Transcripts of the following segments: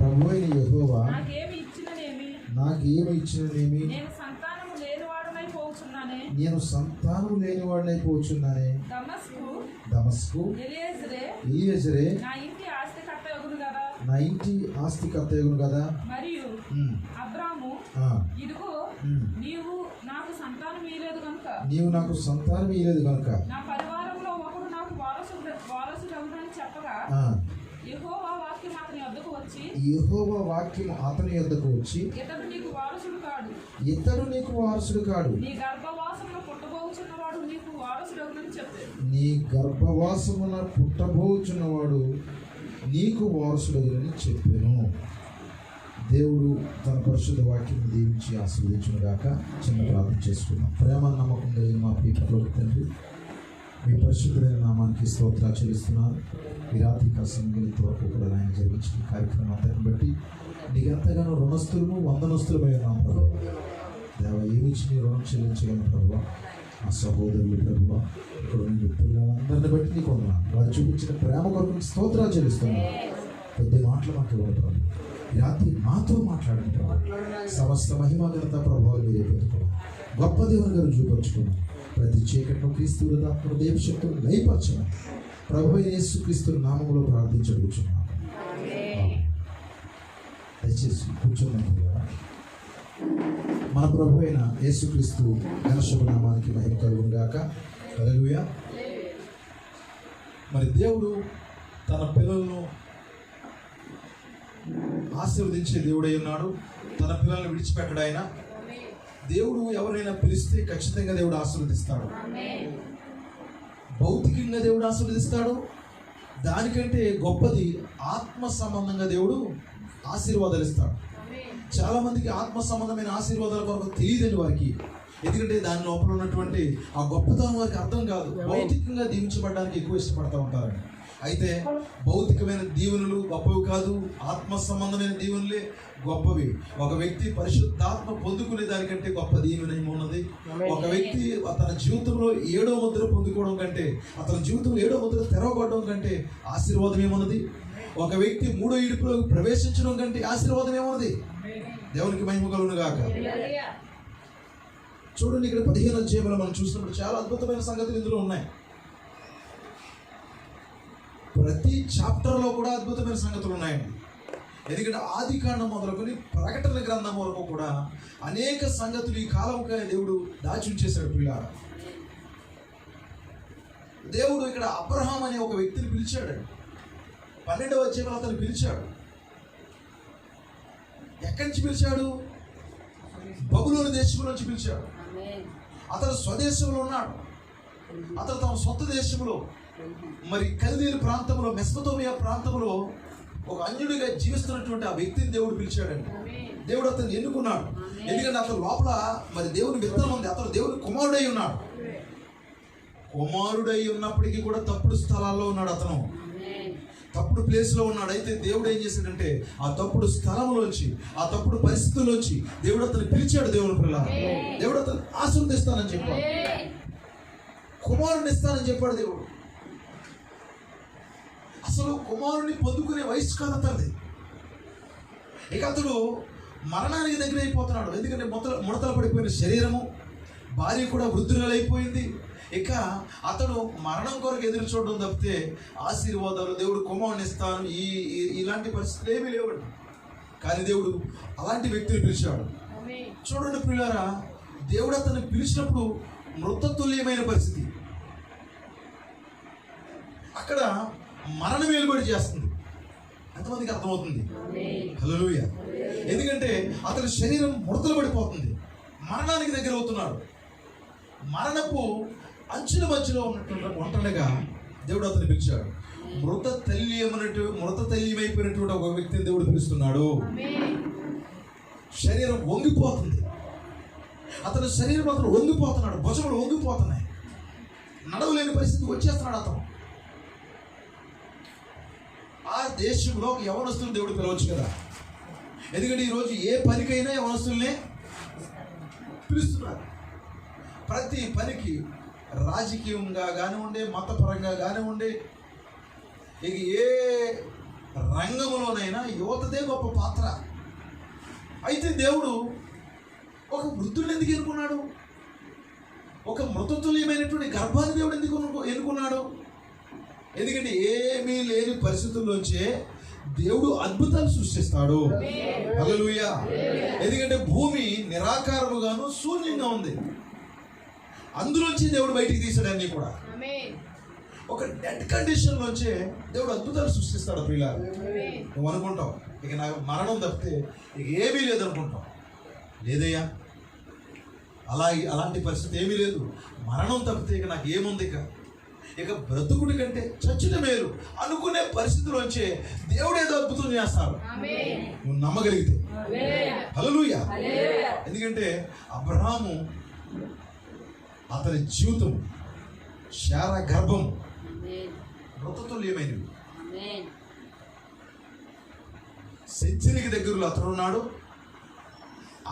ప్రభు అయిన యెహోవా నాకేమి ఇచ్చిననేమి నేను సంతానము లేనివాడనై పోచున్నానే. దమస్కు ఎలియెజరే నా ఇంటి ఆస్తికర్త యగును కదా. మరియు అబ్రాము ఇదిగో నీవు నాకు సంతానం ఇయ్యలేదు కనుక నా పరివారంలో ఒకడు నాకు వారసుడగునని చెప్పగా యెహోవా వాక్యం అతని యొద్దకు వచ్చి ఇతడు నీకు వారసుడు కాడు, నీ గర్భవాసమున పుట్టబోచున్నవాడు నీకు వారసుడగునని చెప్పాను. దేవుడు తన పరిశుద్ధ వాక్యం దీవించి ఆశీర్వదించును గాక. చిన్న ప్రార్థన చేసుకున్నాం. ప్రేమ నమ్మకం కలిగిన మా ప్రియ పరలోక తండ్రి, మీ పరిశుద్ధమైన నామానికి స్తోత్రాలు చెల్లిస్తున్నాను. ఈ రాత్రి కాలంలో ఇంతవరకు కూడా ఆయన జరిగించిన కార్యక్రమం అంతటిని బట్టి నీకు ఎంతగానో వందనస్తులమైన నా ప్రభు దేవ, ఏమిచ్చి నీ రుణం చెల్లించగలను ప్రభు. ఆ సహోదరులు ప్రభు, ఇక్కడ పిల్లలందరిని బట్టి నీకు వందనాలు. వారు చూపించిన ప్రేమ కొరకు స్తోత్రాలు చెల్లిస్తున్నాను. పెద్ద మాటలు మాకు ఇవ్వడం ప్రభు. ఈ రాత్రి మాతో మాట్లాడండి ప్రభు. సమస్త మహిమ ఘనత ప్రభావం మీరే పెట్టుకోవాలి. గొప్ప దేవుని గారు చూపరుచుకున్నాం. ప్రతి చీకటిలో క్రీస్తు ఆత్మ దేవశక్తులు లయపరచడం ప్రభు అయిన యేసుక్రీస్తు నామములో ప్రార్థించడుచున్నాం. దయచేసి కూర్చున్నాం. మన ప్రభు అయిన యేసుక్రీస్తు ఘనశుభ నామానికి మహిమ కలుగును గాక. హల్లెలూయా. మరి దేవుడు తన పిల్లలను ఆశీర్వదించే దేవుడై ఉన్నాడు. తన పిల్లలను విడిచిపెట్టడు ఆయన. దేవుడు ఎవరైనా పిలిస్తే ఖచ్చితంగా దేవుడు ఆశీర్వదిస్తాడు. భౌతికంగా దేవుడు ఆశీర్వదిస్తాడు. దానికంటే గొప్పది ఆత్మ సంబంధంగా దేవుడు ఆశీర్వాదాలు ఇస్తాడు. చాలా మందికి ఆత్మ సంబంధమైన ఆశీర్వాదాల కొరకు తెలియదండి వారికి. ఎందుకంటే దాని లోపల ఉన్నటువంటి ఆ గొప్పతనం వారికి అర్థం కాదు. భౌతికంగా దీవించబడడానికి ఎక్కువ ఇష్టపడతా ఉంటారండి. అయితే భౌతికమైన దీవెనలు గొప్పవి కాదు, ఆత్మ సంబంధమైన దీవెనలే గొప్పవి. ఒక వ్యక్తి పరిశుద్ధాత్మ పొందుకునే దానికంటే గొప్ప దీవెన ఏమున్నది? ఒక వ్యక్తి తన జీవితంలో 7వ ముద్ర పొందుకోవడం కంటే, అతని జీవితంలో 7వ ముద్ర తెరవబడడం కంటే ఆశీర్వాదం ఏమున్నది? ఒక వ్యక్తి 3వ ఇడుపులో ప్రవేశించడం కంటే ఆశీర్వాదం ఏమున్నది? దేవునికి మహిమ కలుగును గాక. చూడండి, ఇక్కడ 15వ అధ్యాయంలో మనం చూసినప్పుడు చాలా అద్భుతమైన సంగతులు ఇందులో ఉన్నాయి. ప్రతి చాప్టర్లో కూడా అద్భుతమైన సంగతులు ఉన్నాయండి. ఎందుకంటే ఆదికాండం మొదలుకొని ప్రకటన గ్రంథం వరకు కూడా అనేక సంగతులు ఈ కాలంగా దేవుడు దాచి ఉంచేశాడు. పిల్లారా, దేవుడు ఇక్కడ అబ్రహాం అనే ఒక వ్యక్తిని పిలిచాడు. 12వ అధ్యాయంలో అతను పిలిచాడు. ఎక్కడి నుంచి పిలిచాడు? బబులోను దేశం నుంచి పిలిచాడు. అతను స్వదేశంలో ఉన్నాడు. అతను తమ సొంత దేశంలో, మరి కల్దీల ప్రాంతంలో, మెసొపొతామియా ప్రాంతంలో ఒక అన్యుడిగా జీవిస్తున్నటువంటి ఆ వ్యక్తిని దేవుడు పిలిచాడండి. దేవుడు అతన్ని ఎన్నుకున్నాడు. ఎందుకంటే అతను లోపల మరి దేవుని విత్తనం ఉంది. అతను దేవుని కుమారుడై ఉన్నాడు. కుమారుడై ఉన్నప్పటికీ కూడా తప్పుడు స్థలాల్లో ఉన్నాడు. అతను తప్పుడు ప్లేస్లో ఉన్నాడు. అయితే దేవుడు ఏం చేశాడంటే ఆ తప్పుడు స్థలంలోంచి, ఆ తప్పుడు పరిస్థితుల్లోంచి దేవుడు అతను పిలిచాడు. దేవుని పిల్లలు, దేవుడు అతను ఆశీర్వదిస్తానని చెప్పాడు. కుమారుని ఇస్తానని చెప్పాడు దేవుడు. అసలు కుమారుని పొందుకునే వయసు కాదు అతనిది. ఇక అతడు మరణానికి దగ్గర అయిపోతున్నాడు. ఎందుకంటే ముడతలు పడిపోయిన శరీరము, భార్య కూడా వృద్ధురాలైపోయింది. ఇక అతడు మరణం కొరకు ఎదురు చూడడం తప్పితే ఆశీర్వాదాలు, దేవుడు కుమారుని ఇస్తాను, ఇలాంటి పరిస్థితులు ఏమీ లేవండి. కానీ దేవుడు అలాంటి వ్యక్తిని పిలిచాడు. చూడండి ప్రియులారా, దేవుడు అతన్ని పిలిచినప్పుడు మృతతుల్యమైన పరిస్థితి. అక్కడ మరణ వెలుబడి చేస్తుంది. ఎంతమందికి అర్థమవుతుంది? హల్లెలూయా. ఎందుకంటే అతని శరీరం ముడతలు పడిపోతుంది, మరణానికి దగ్గర అవుతున్నాడు. మరణపు అంచుల మధ్యలో ఉన్నటువంటి ఒంటరిగా దేవుడు అతన్ని పిలిచాడు. మృతతల్యమైపోయినటువంటి ఒక వ్యక్తిని దేవుడు పిలుస్తున్నాడు. శరీరం వంగిపోతుంది. అతని శరీరం అతను వంగిపోతున్నాడు, భుజములు వంగిపోతున్నాయి, నడవలేని పరిస్థితి వచ్చేస్తున్నాడు అతను. ఆ దేశంలో యవనస్తులు దేవుడు పిలవచ్చు కదా. ఎందుకంటే ఈరోజు ఏ పనికైనా యవనస్తుల్నే పిలుస్తున్నారు. ప్రతి పనికి రాజకీయంగా కానివ్వండి, మతపరంగా కానివ్వండి, ఇక ఏ రంగంలోనైనా యువతదే గొప్ప పాత్ర. అయితే దేవుడు ఒక వృద్ధుడిని ఎందుకు ఎన్నుకున్నాడు? ఒక మృతతుల్యమైనటువంటి గర్భాన్ని దేవుడు ఎందుకు ఎన్నుకున్నాడు? ఎందుకంటే ఏమీ లేని పరిస్థితుల్లోంచే దేవుడు అద్భుతాలు సృష్టిస్తాడు. హల్లెలూయా. ఎందుకంటే భూమి నిరాకారముగాను శూన్యంగా ఉంది, అందులోంచి దేవుడు బయటికి తీసాడు అన్ని కూడా. ఒక డెడ్ కండిషన్ లోంచే దేవుడు అద్భుతాలు సృష్టిస్తాడు. ప్రియులారా, నువ్వు అనుకుంటావు ఇక నాకు మరణం తప్పితే ఇక ఏమీ లేదనుకుంటావు. లేదయ్యా, అలాంటి పరిస్థితి ఏమీ లేదు. మరణం తప్పితే ఇక నాకు ఏముంది, ఇక బ్రతుకుడి కంటే చచ్చిన మేలు అనుకునే పరిస్థితిలోంచే దేవుడు ఏదో అద్భుతం చేస్తాడు నువ్వు నమ్మగలిగితే. హల్లెలూయా. ఎందుకంటే అబ్రహాము అతని జీవితం శారా గర్భం మృతతుల్యమైనవి. సెంచరీకి దగ్గరలో అతను ఉన్నాడు,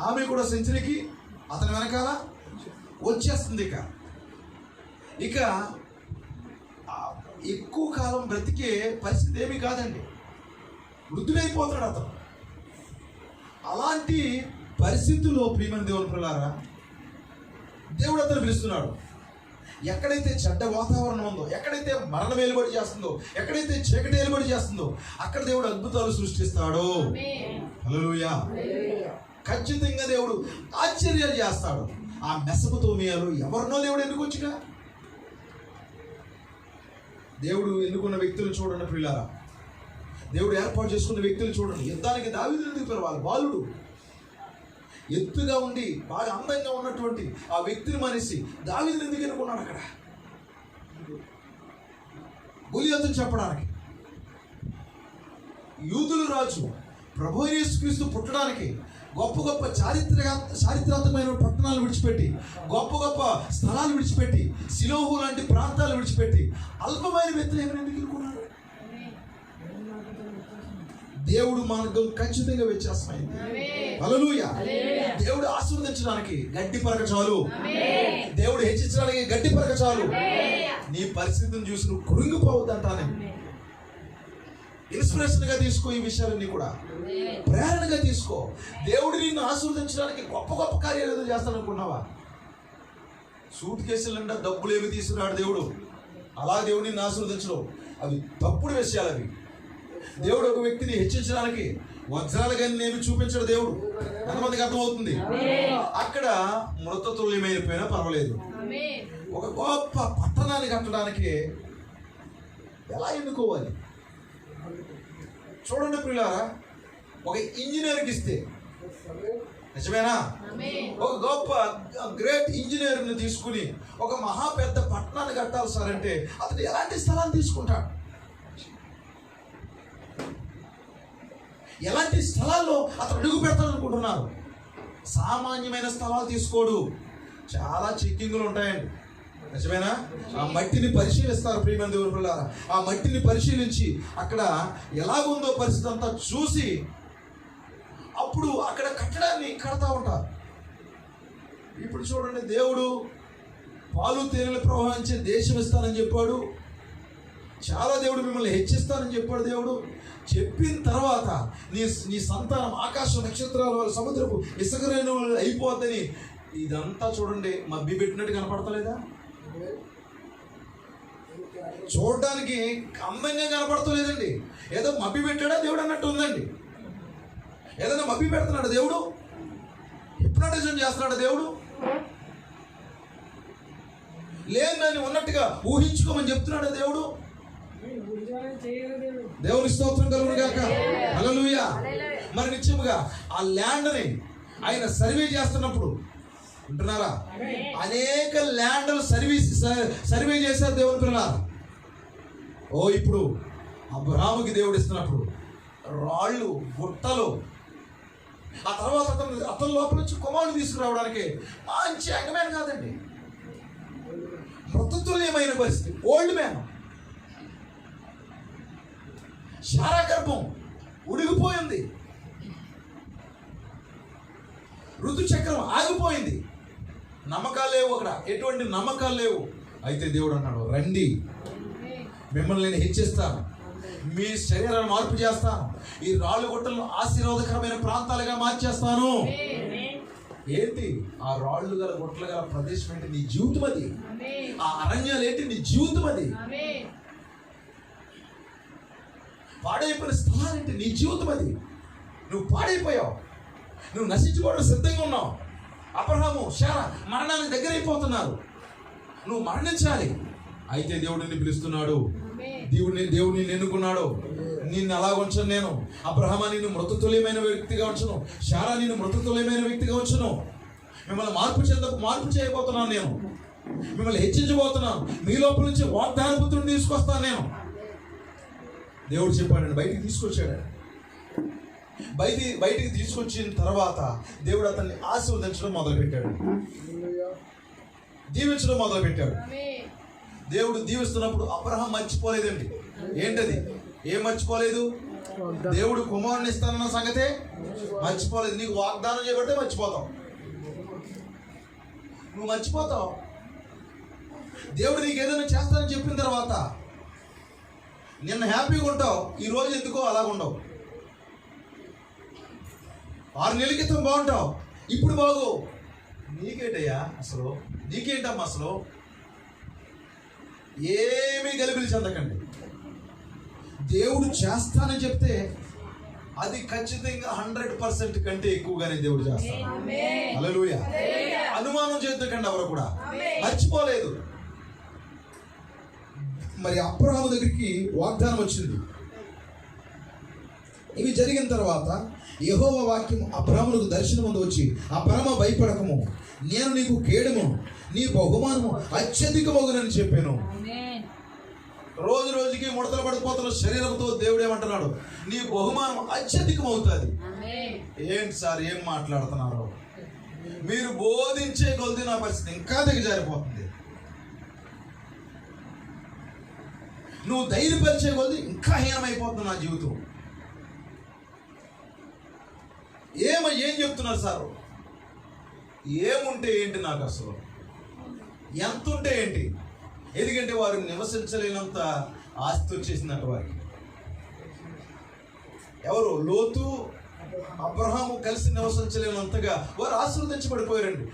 ఆమె కూడా సెంచరీకి అతని వెనకాల వచ్చేస్తుంది. ఇక ఎక్కువ కాలం బ్రతికే పరిస్థితి ఏమీ కాదండి, వృద్ధుడైపోతాడు అతను. అలాంటి పరిస్థితుల్లో ప్రియమైన దేవుని పిల్లారా, దేవుడు అతను పిలుస్తున్నాడు. ఎక్కడైతే చెడ్డ వాతావరణం ఉందో, ఎక్కడైతే మరణం ఏలుబడి చేస్తుందో, ఎక్కడైతే చీకటి ఏలుబడి చేస్తుందో అక్కడ దేవుడు అద్భుతాలు సృష్టిస్తాడు. హల్లెలూయా. ఖచ్చితంగా దేవుడు ఆశ్చర్యాలు చేస్తాడు. ఆ మెసొపొతేమియాలో ఎవరినో దేవుడు ఎన్నుకొచ్చుగా. దేవుడు ఎన్నుకున్న వ్యక్తులు చూడండి ప్రియులారా, దేవుడు ఏర్పాటు చేసుకున్న వ్యక్తులు చూడండి. యుద్ధానికి దావీదును ఎందుకు పిలవాలి? బాలుడు, ఎత్తుగా ఉండి బాగా అందంగా ఉన్నటువంటి ఆ వ్యక్తిని మనిషి దావీదును ఎందుకు ఎన్నుకున్నాడు? అక్కడ గొలియాతును చెప్పడానికి. యూదుల రాజు ప్రభువైన యేసుక్రీస్తు పుట్టడానికి గొప్ప గొప్ప చారిత్రాత్మకమైన పట్టణాలు విడిచిపెట్టి, గొప్ప గొప్ప స్థలాలు విడిచిపెట్టి, సిలోహు లాంటి ప్రాంతాలు విడిచిపెట్టి అల్పమైన వ్యక్తులు ఏమైనా ఎందుకు ఎన్నుకున్నాడు? దేవుడు మార్గం ఖచ్చితంగా వ్యత్యాసమైంది. హల్లెలూయా. దేవుడు ఆశీర్వదించడానికి గడ్డి పరక చాలు, దేవుడు హెచ్చించడానికి గడ్డి పరక చాలు. నీ పరిస్థితిని చూసి నువ్వు కృంగిపోవద్దంటానే. ఇన్స్పిరేషన్ గా తీసుకో, ఈ విషయాలన్నీ కూడా ప్రేరణగా తీసుకో. దేవుడు నిన్ను ఆశీర్వదించడానికి గొప్ప గొప్ప కార్యాలు ఏదో చేస్తాననుకున్నావా? సూట్ కేసుల నిండా డబ్బులు ఏమి తీసుకురాడు దేవుడు. అలా దేవుడు నిన్ను ఆశీర్వదించడం అవి తప్పుడు విషయాలు. అవి దేవుడు ఒక వ్యక్తిని హెచ్చించడానికి వజ్రాల గని ఏమి చూపించడు దేవుడు. ఎంతమందికి అర్థమవుతుంది? అక్కడ మృతతుల్యమైపోయినా పర్వాలేదు, ఒక గొప్ప పట్టణాన్ని కట్టడానికి ఎలా ఎన్నుకోవాలి? చూడండి ప్రియులారా, ఒక ఇంజనీర్కి ఇస్తే నిజమేనా? ఒక గొప్ప గ్రేట్ ఇంజనీర్ని తీసుకుని ఒక మహా పెద్ద పట్టణాన్ని కట్టాలి సార్ అంటే అతను ఎలాంటి స్థలాన్ని తీసుకుంటాడు? ఎలాంటి స్థలాల్లో అతను అడుగు పెడతాడనుకుంటున్నారు? సామాన్యమైన స్థలాలు తీసుకోడు, చాలా చెక్కింగులు ఉంటాయండి. నిజమేనా? ఆ మట్టిని పరిశీలిస్తారు ప్రియమైన దేవుని పిల్లారా. ఆ మట్టిని పరిశీలించి అక్కడ ఎలాగుందో పరిస్థితి అంతా చూసి అప్పుడు అక్కడ కట్టడాన్ని కడతా ఉంటారు. ఇప్పుడు చూడండి, దేవుడు పాలు తేనెలు ప్రవహించే దేశం ఇస్తానని చెప్పాడు. చాలా దేవుడు మిమ్మల్ని హెచ్చిస్తానని చెప్పాడు. దేవుడు చెప్పిన తర్వాత నీ సంతానం ఆకాశ నక్షత్రాల వల్ల సముద్రపు ఇసుక రేణువులు అయిపోద్దని ఇదంతా చూడండి మబ్బి పెట్టినట్టు కనపడతలేదా? చూడడానికి అందంగా కనపడతలేదండి, ఏదో మబ్బి పెట్టాడా దేవుడు అన్నట్టు ఉందండి. ఏదైనా మబ్బి పెడుతున్నాడు దేవుడు? హిప్నోటిజం చేస్తున్నాడు దేవుడు? లేదని ఉన్నట్టుగా ఊహించుకోమని చెప్తున్నాడు దేవుడు? దేవుని స్తోత్రం కలుగును గాక. హల్లెలూయా. మరి నిత్యముగా ఆ ల్యాండ్ని ఆయన సర్వే చేస్తున్నప్పుడు ఉంటున్నారా, అనేక ల్యాండ్లు సర్వే చేశారు దేవుని పిల్లలారా. ఇప్పుడు అబ్రాహాముకి దేవుడు ఇస్తున్నప్పుడు రాళ్ళు గుట్టలు, ఆ తర్వాత అతని లోపల నుంచి కుమారుని తీసుకురావడానికి మంచి యంగ్ కాదండి, మృతతుల్యమైన పరిస్థితి, ఓల్డ్ మ్యాన్. శారా గర్భం ఉడిగిపోయింది, ఋతుచక్రం ఆగిపోయింది, నమ్మకాలు లేవు అక్కడ, ఎటువంటి నమ్మకాలు లేవు. అయితే దేవుడు అన్నాడు, రండి మిమ్మల్ని నేను హెచ్చిస్తాను, మీ శరీరాన్ని మార్పు చేస్తాను. ఈ రాళ్ళు గుట్టలను ఆశీర్వాదకరమైన ప్రాంతాలుగా మార్చేస్తాను. ఏంటి ఆ రాళ్ళు గల గుట్టలు గల ప్రదేశం ఏంటి? నీ జీవితం అది. ఆ అరణ్యాలు ఏంటి? నీ జీవితం అది. పాడైపోయిన స్థలాలు ఏంటి? నీ జీవితం అది. నువ్వు పాడైపోయావు, నువ్వు నశించుకోవడం సిద్ధంగా ఉన్నావు. అబ్రహాము శారా మరణానికి దగ్గర అయిపోతున్నారు. నువ్వు మరణించాలి. అయితే దేవుడు నిన్ను పిలుస్తున్నాడు. దేవుడిని ఎన్నుకున్నాడు. నిన్ను అలా ఉంచను నేను. అబ్రహామా నిన్ను మృతతుల్యమైన వ్యక్తిగా ఉంచను. శారా నిన్ను మృతతుల్యమైన వ్యక్తిగా ఉంచను. మిమ్మల్ని మార్పు చేయబోతున్నాను నేను. మిమ్మల్ని హెచ్చించబోతున్నాను. మీ లోపల నుంచి వాగ్దాన పుత్రుని తీసుకొస్తాను నేను. దేవుడు చెప్పాడండి, బయటికి తీసుకొచ్చాడు. బయటికి తీసుకొచ్చిన తర్వాత దేవుడు అతన్ని ఆశీర్వదించడం మొదలుపెట్టాడు, దీవించడం మొదలుపెట్టాడు. దేవుడు దీవిస్తున్నప్పుడు అబ్రహాం మర్చిపోలేదండి. ఏంటది? ఏం మర్చిపోలేదు? దేవుడు కుమారుని ఇస్తానన్న సంగతే మర్చిపోలేదు. నీకు వాగ్దానం చేయబట్టే మర్చిపోతావు. నువ్వు మర్చిపోతావు. దేవుడు నీకు ఏదైనా చేస్తానని చెప్పిన తర్వాత నిన్న హ్యాపీగా ఉంటావు, ఈ రోజు ఎందుకో అలాగ ఉండవు. 6 నెలల క్రితం బాగుంటావు, ఇప్పుడు బాగు. నీకేంటయ్యా అసలు? నీకేంటమ్మా అసలు? ఏమీ గలిబిలి చెందకండి. దేవుడు చేస్తానని చెప్తే అది ఖచ్చితంగా 100% కంటే ఎక్కువగానే దేవుడు చేస్తాడు. హల్లెలూయా. అనుమానం చేయకండి ఎవరు కూడా. మర్చిపోలేదు. మరి అబ్రహాము దగ్గరికి వాగ్దానం వచ్చింది. ఇవి జరిగిన తర్వాత యెహోవా వాక్యం అబ్రహామునకు దర్శనమందు వచ్చి, అబ్రహామా భయపడకము, నేను నీకు కేడము, నీ బహుమానము అత్యధికమగునని చెప్పాను. రోజు రోజుకి ముడతలు పడిపోతున్న శరీరంతో దేవుడు ఏమంటున్నాడు? నీ బహుమానం అత్యధికం అవుతుంది. ఏంటి సార్ ఏం మాట్లాడుతున్నారు? మీరు బోధించే కొద్ది నా పరిస్థితి ఇంకా దిగజారిపోతుంది. నువ్వు ధైర్యపరిచే కొద్ది ఇంకా హీనమైపోతుంది నా జీవితం. ఏం చెప్తున్నారు సార్? ఏముంటే ఏంటి నాకు అసలు? ఎంత ఉంటే ఏంటి? ఎందుకంటే వారు నివసించలేనంత ఆస్తి వచ్చేసిందంట వారికి. ఎవరు? లోతు అబ్రహాము కలిసి నివసించలేనంతగా వారు ఆశీర్వదించబడిపోయారండి.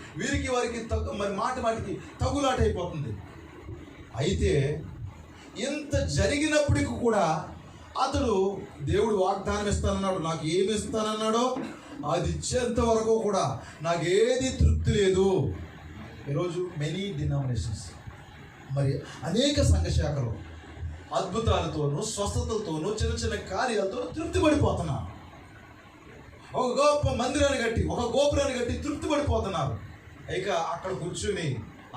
వారికి మరి మాటికి తగులాట అయిపోతుంది. అయితే ఇంత జరిగినప్పటికీ కూడా అతడు దేవుడు వాగ్దానం ఇస్తానన్నాడు. నాకు ఏమి ఇస్తానన్నాడో అది ఇచ్చేంత వరకు కూడా నాకు ఏది తృప్తి లేదు. ఈరోజు మెనీ డినామినేషన్స్, మరి అనేక సంఘ శాఖలు అద్భుతాలతోనూ స్వస్థతలతోనూ చిన్న చిన్న కార్యాలతో తృప్తి పడిపోతున్నారు. ఒక గొప్ప మందిరాన్ని కట్టి, ఒక గోపురాన్ని కట్టి తృప్తి పడిపోతున్నారు. ఇక అక్కడ కూర్చుని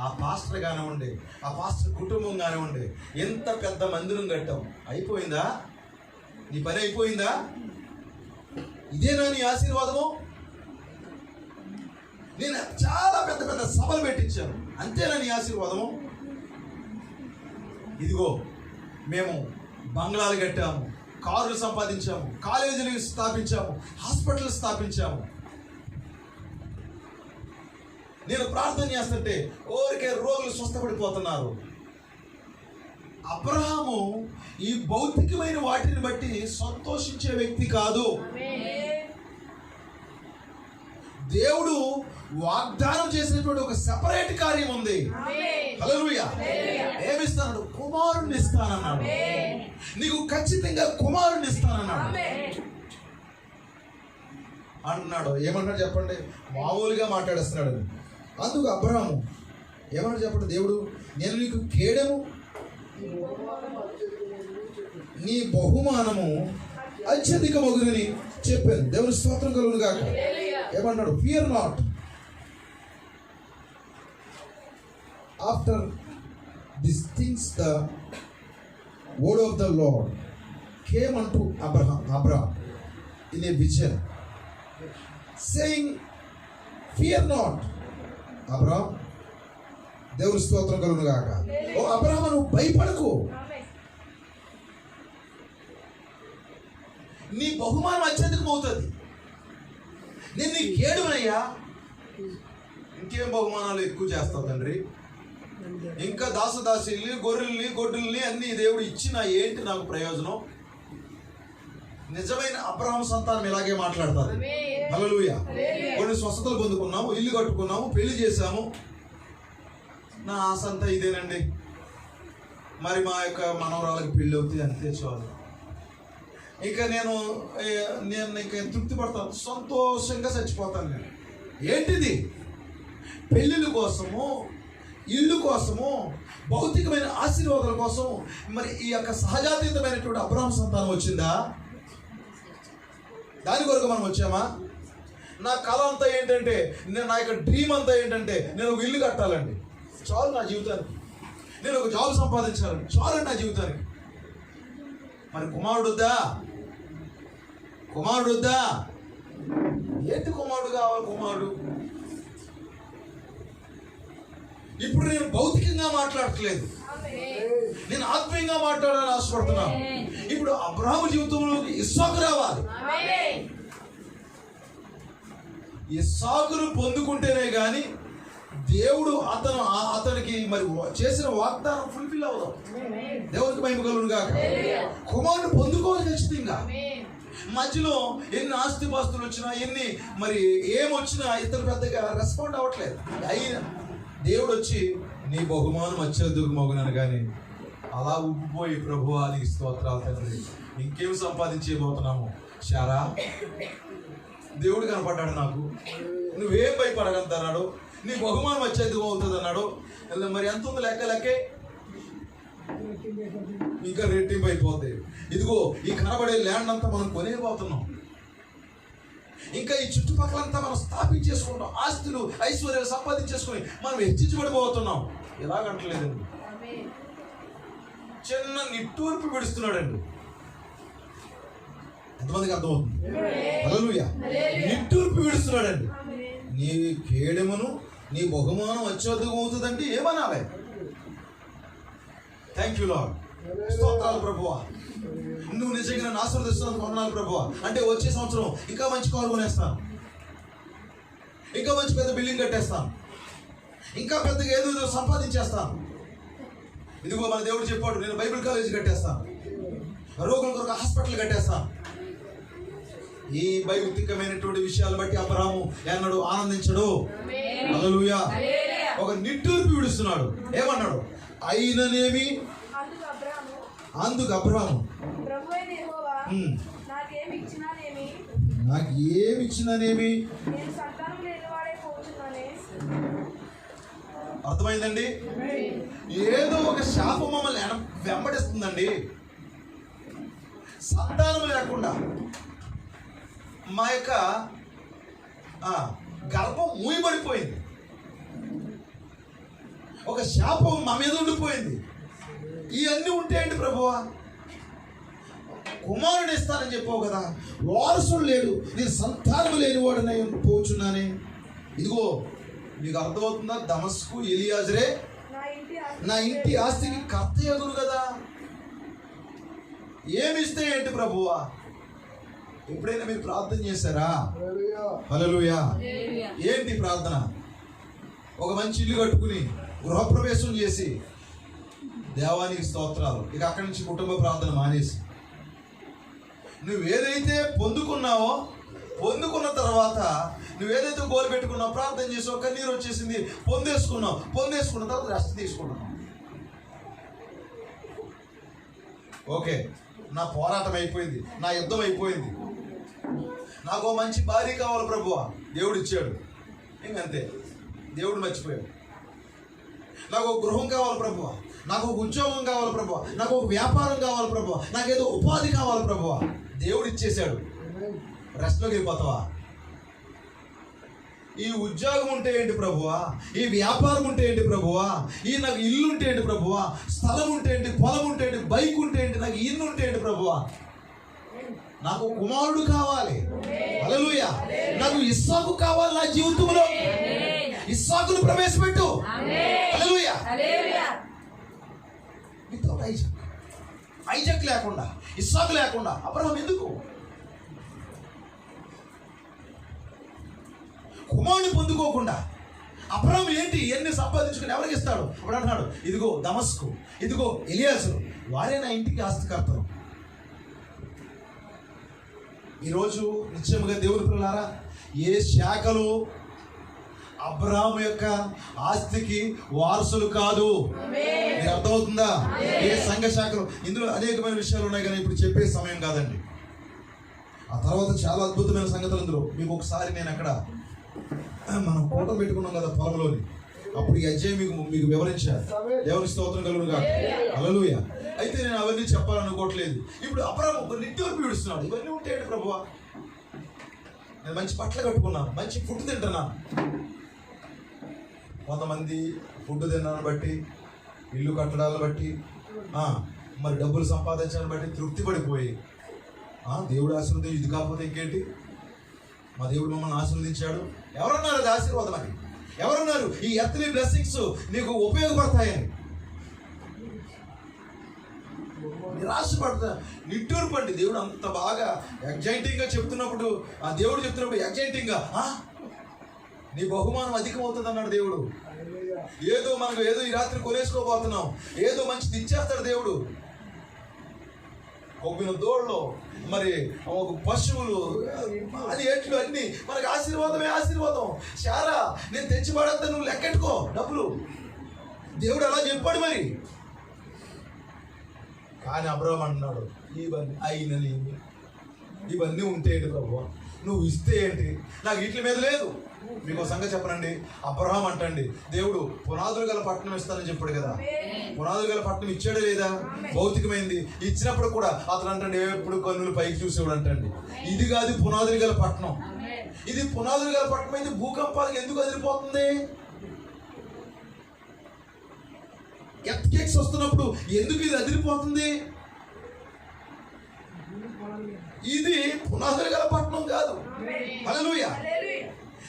ఆ పాస్టర్ కానివ్వండి, ఆ పాస్టర్ కుటుంబం కానివ్వండి, ఎంత పెద్ద మందిరం కట్టాం, అయిపోయిందా? నీ పని అయిపోయిందా? ఇదేనా నీ ఆశీర్వాదము? నేను చాలా పెద్ద పెద్ద సభలు పెట్టించాను, అంతేనా నీ ఆశీర్వాదము? ఇదిగో మేము బంగ్లాలు కట్టాము, కారులు సంపాదించాము, కాలేజీలు స్థాపించాము, హాస్పిటల్ స్థాపించాము. నేను ప్రార్థన చేస్తుంటే ఓరికే రోగులు స్వస్థపడిపోతున్నారు. అబ్రహాము ఈ భౌతికమైన వాటిని బట్టి సంతోషించే వ్యక్తి కాదు. దేవుడు వాగ్దానం చేసినటువంటి ఒక సెపరేట్ కార్యం ఉంది. హల్లెలూయా. ఏమిస్తాడు? కుమారుణ్ణి ఇస్తానన్నాడు. నీకు ఖచ్చితంగా కుమారుణ్ణి ఇస్తానన్నాడు అంటున్నాడు. ఏమన్నాడు చెప్పండి? మామూలుగా మాట్లాడేస్తున్నాడు. అందుకు అబ్రహాము ఏమన్నా చెప్పండి? దేవుడు నేను నీకు కేడము, నీ బహుమానము అత్యధికమగునని చెప్పాను. దేవుని స్తోత్రం కలుగును గాక. ఏమన్నాడు? Fear not. After this things the word of the lord came unto Abraham in a vision, saying, fear not. Abraham, దేవుని స్తోత్రం కలుగును గాక. ఓ అబ్రహాము, నువ్వు భయపడకు, నీ బహుమానం అత్యధికం అవుతుంది. నేను నీ కేడునయ్యా. ఇంకేం బహుమానాలు ఎక్కువ చేస్తావు తండ్రి? ఇంకా దాసదాసీల్ని, గొర్రెల్ని, గొడ్డుల్ని అన్ని దేవుడు ఇచ్చిన ఏంటి నాకు ప్రయోజనం? నిజమైన అబ్రహాము సంతానం ఇలాగే మాట్లాడతారు. హల్లెలూయా. కొన్ని స్వస్థతలు పొందుకున్నాము, ఇల్లు కట్టుకున్నాము, పెళ్లి చేశాము. నా ఆశ అంతా ఇదేనండి. మరి మా యొక్క మనవరాలకు పెళ్ళి అవుతుంది, అంతే చాలు. ఇక నేను ఇక తృప్తి పడతాను, సంతోషంగా చచ్చిపోతాను. నేను ఏంటిది? పెళ్ళిళ్ళ కోసము, ఇల్లు కోసము, భౌతికమైన ఆశీర్వాదాల కోసం మరి ఈ యొక్క సహజాతీతమైనటువంటి అబ్రహాము సంతానం వచ్చిందా? దాని కొరకు మనం వచ్చామా? నా కళ అంతా ఏంటంటే, నా యొక్క డ్రీమ్ అంతా ఏంటంటే, నేను ఒక ఇల్లు కట్టాలండి, చాలు నా జీవితానికి. నేను ఒక జాబ్ సంపాదించాలండి, చాలు నా జీవితానికి. మరి కుమారుడు వద్దా? ఏంటి కుమారుడు కావాలి? కుమారుడు ఇప్పుడు నేను భౌతికంగా మాట్లాడట్లేదు, నేను ఆత్మీయంగా మాట్లాడాలని ఆశపడుతున్నాను. ఇప్పుడు అబ్రహాము జీవితంలోకి ఇస్సాకు రావాలి. ఇస్సాకును పొందుకుంటేనే కానీ దేవుడు అతనికి మరి చేసిన వాగ్దానం ఫుల్ఫిల్ అవుదాం. దేవుడికి మహిమ కలుగును గాక. కుమారుడు పొందుకోవాలి ఖచ్చితంగా. మధ్యలో ఎన్ని ఆస్తిపాస్తులు వచ్చినా, ఎన్ని మరి ఏమొచ్చినా ఇతను పెద్దగా రెస్పాండ్ అవ్వట్లేదు. అయినా దేవుడు వచ్చి నీ బహుమానం అత్యధిక మగునను కానీ అలా ఉబ్బిపోయి, ప్రభువా నీకు స్తోత్రాలు తండ్రి, ఇంకేం సంపాదించబోతున్నాము. శారా దేవుడు కనపడ్డాడు నాకు, నువ్వేం భయపడగలుగుతున్నాడు, నీ బహుమానం అత్యధికం అవుతుంది అన్నాడు. మరి ఎంత ఉంది లెక్కే, ఇంకా రెట్టింపు అయిపోతాయి. ఇదిగో ఈ కనబడే ల్యాండ్ అంతా మనం కొనేపోతున్నాం, ఇంకా ఈ చుట్టుపక్కలంతా మనం స్థాపించేసుకుంటాం, ఆస్తులు ఐశ్వర్యాలు సంపాదించేసుకుని మనం హెచ్చించబడిపోతున్నాం. ఎలాగంటలేదండి, చిన్న నిట్టూర్పు విడుస్తున్నాడండి. ఎంతమందికి అర్థమవుతుంది? హల్లెలూయా. నిట్టూర్పు విడుస్తున్నాడండి. నీ కేడెమును, నీ బహుమానం అత్యధికం అవుతుందంటే ఏమనాలి? థ్యాంక్ యూ లార్డ్, స్తోత్రాలు ప్రభువా, నువ్వు నిజంగా నన్ను ఆశీర్వదిస్తున్నందుకు వందనాలు ప్రభువా. అంటే వచ్చే సంవత్సరం ఇంకా మంచి కారు కొనేస్తాను, ఇంకా మంచి పెద్ద బిల్డింగ్ కట్టేస్తాను, ఇంకా పెద్దగా ఏదో సంపాదించేస్తాను. ఇదిగో మన దేవుడు చెప్పాడు, నేను బైబిల్ కాలేజీ కట్టేస్తాను, రోగుల కొరకు హాస్పిటల్ కట్టేస్తాను. ఈ భౌతికమైనటువంటి విషయాలు బట్టి అబ్రహాము ఎన్నడు ఆనందించడు. హల్లెలూయా. ఒక నిట్టూర్పు విడుస్తున్నాడు. ఏమన్నాడు? అయిననేమి. అందుకు అబ్రహాము నాకు ఏమి ఇచ్చినానేమి. అర్థమైందండి? ఏదో ఒక శాపం మమ్మల్ని వెంబడిస్తుందండి. సంతానం లేకుండా మా యొక్క గర్భం మూయబడిపోయింది, ఒక శాపం మా మీద ఉండిపోయింది. ఇవన్నీ ఉంటే ఏంటి ప్రభువా? కుమారుని ఇస్తానని చెప్పావు కదా, వారసుడు లేడు, నేను సంతానం లేనివాడనై పోచున్నానే. ఇదిగో మీకు అర్థమవుతుందా? దమస్కు ఎలియాజరే నా ఇంటి ఆస్తికి కర్త ఎదురు కదా. ఏమిస్తే ఏంటి ప్రభువా? ఎప్పుడైనా మీరు ప్రార్థన చేశారా? హల్లెలూయా. ఏంటి ప్రార్థన? ఒక మంచి ఇల్లు కట్టుకుని గృహప్రవేశం చేసి దేవానికి స్తోత్రాలు, ఇక అక్కడి నుంచి కుటుంబ ప్రార్థన మానేసి నువ్వేదైతే పొందుకున్నావో, పొందుకున్న తర్వాత నువ్వేదైతే గోలు పెట్టుకున్నావు, ప్రార్థన చేసావు, కన్నీరు వచ్చేసింది, పొందేసుకున్న తర్వాత రెస్ట్ తీసుకున్నావు. ఓకే, నా పోరాటం అయిపోయింది, నా యుద్ధం అయిపోయింది, నాకు మంచి భార్య కావాలి ప్రభువా, దేవుడు ఇచ్చాడు, ఇంకంతే, దేవుడు మర్చిపోయాడు. నాకు ఒక గృహం కావాలి ప్రభువా, నాకు ఒక ఉద్యోగం కావాలి ప్రభువా, నాకు ఒక వ్యాపారం కావాలి ప్రభువా, నాకేదో ఉపాధి కావాలి ప్రభువా, దేవుడు ఇచ్చేశాడు. రెస్ట్లోకి వెళ్ళిపోతావా? ఈ ఉద్యోగం ఉంటే ఏంటి ప్రభువా, ఈ వ్యాపారం ఉంటే ఏంటి ప్రభువా, ఈ నాకు ఇల్లు ఉంటే ఏంటి ప్రభువా, స్థలం ఉంటే ఏంటి, పొలం ఉంటే ఏంటి, బైక్ ఉంటే ఏంటి, నాకు ఇల్లు ఉంటే ఏంటి ప్రభువా, నాకు కుమారుడు కావాలి. హల్లెలూయా. నాకు ఇస్సాకు కావాలి నా జీవితంలో. ఇస్సాకును ప్రవేశపెట్టు. హల్లెలూయా. వితౌట్ ఐజాక్ లేకుండా, ఇస్సాకు లేకుండా అబ్రహాం ఎందుకు? కుమారుని పొందుకోకుండా అబ్రహాం ఏంటి ఎన్ని సంపాదించుకుని ఎవరికి ఇస్తాడు? అప్పుడు అంటున్నాడు, ఇదిగో దమస్కు, ఇదిగో ఎలియాజరు, వారే నా ఇంటికి ఆస్తికర్తలు. ఈరోజు నిశ్చయముగా దేవుని పిల్లలారా, ఏ శాఖలు అబ్రాహాము యొక్క ఆస్తికి వారసులు కాదు. మీకు అర్థమవుతుందా? ఏ సంఘ శాఖలు, ఇందులో అనేకమైన విషయాలు ఉన్నాయి కానీ ఇప్పుడు చెప్పే సమయం కాదండి. ఆ తర్వాత చాలా అద్భుతమైన సంగతులు ఇందులో. మీకు ఒకసారి నేను అక్కడ మనం ఫోటో పెట్టుకున్నాం కదా పొలంలోని, అప్పుడు ఈ అధ్యాయం మీకు వివరించారు. దేవుని స్తోత్రం కలుగునుగా. హల్లెలూయా. అయితే నేను అవన్నీ చెప్పాలనుకోవట్లేదు. ఇప్పుడు అబ్రాహాము ఒక నిట్టూర్పు విడుస్తున్నాడు. ఇవన్నీ ఉంటాయండి ప్రభువా, నేను మంచి బట్టలు కట్టుకున్నాను, మంచి ఫుడ్ తింటున్నాను. కొంతమంది ఫుడ్ తిన్నాను బట్టి, ఇల్లు కట్టడాలను బట్టి, మరి డబ్బులు సంపాదించాలని బట్టి తృప్తి పడిపోయి, దేవుడు ఆశీర్వదించి ఇది కాకపోతే ఇంకేంటి, మా దేవుడు మమ్మల్ని ఆశీర్వదించాడు. ఎవరన్నారు అది ఆశీర్వాదం అని? ఎవరన్నారు ఈ ఎర్త్లీ బ్లెస్సింగ్స్ నీకు ఉపయోగపడతాయని? నిరాశపడతా, నిట్టూర్పండి. దేవుడు అంత బాగా ఎగ్జైటింగ్గా చెప్తున్నప్పుడు, ఆ దేవుడు చెప్తున్నప్పుడు ఎగ్జైటింగ్గా నీ బహుమానం అధికమవుతుంది అన్నాడు దేవుడు. ఏదో ఈ రాత్రి కొనేసుకోబోతున్నాం, ఏదో మంచి తెచ్చేస్తాడు దేవుడు. కొమ్మిన దోళ్ళు, మరి పశువులు, అది ఎట్లు అన్ని మనకి ఆశీర్వాదమే ఆశీర్వాదం. శారా, నేను తెచ్చి పడద్దా, నువ్వు లెక్కెట్టుకో డబ్బులు. దేవుడు అలా చెప్పాడు. మరి కానీ అబ్రాహాము అంటున్నాడు, ఇవన్నీ అయినని ఇవన్నీ ఉంటేంటి ప్రభు, నువ్వు ఇస్తే ఏంటి, నాకు వీటి మీద లేదు. మీకు ఒక సంగతి చెప్పనండి. అబ్రాహాము అంటండి, దేవుడు పునాదులు గల పట్టణం ఇస్తానని చెప్పాడు కదా. పునాదులు గల పట్టణం ఇచ్చాడే లేదా? భౌతికమైంది ఇచ్చినప్పుడు కూడా అతను అంటండి, ఎప్పుడు కన్నులు పైకి చూసేవాడు అంటండి. ఇది కాదు పునాదులు గల పట్టణం. ఇది పునాదులు గల పట్టణం అయితే భూకంపాలకు ఎందుకు అదిరిపోతుంది? ఎర్త్క్వేక్స్ వస్తున్నప్పుడు ఎందుకు ఇది అదిరిపోతుంది? ఇది పునాదులు గల పట్టణం కాదు. హల్లెలూయా.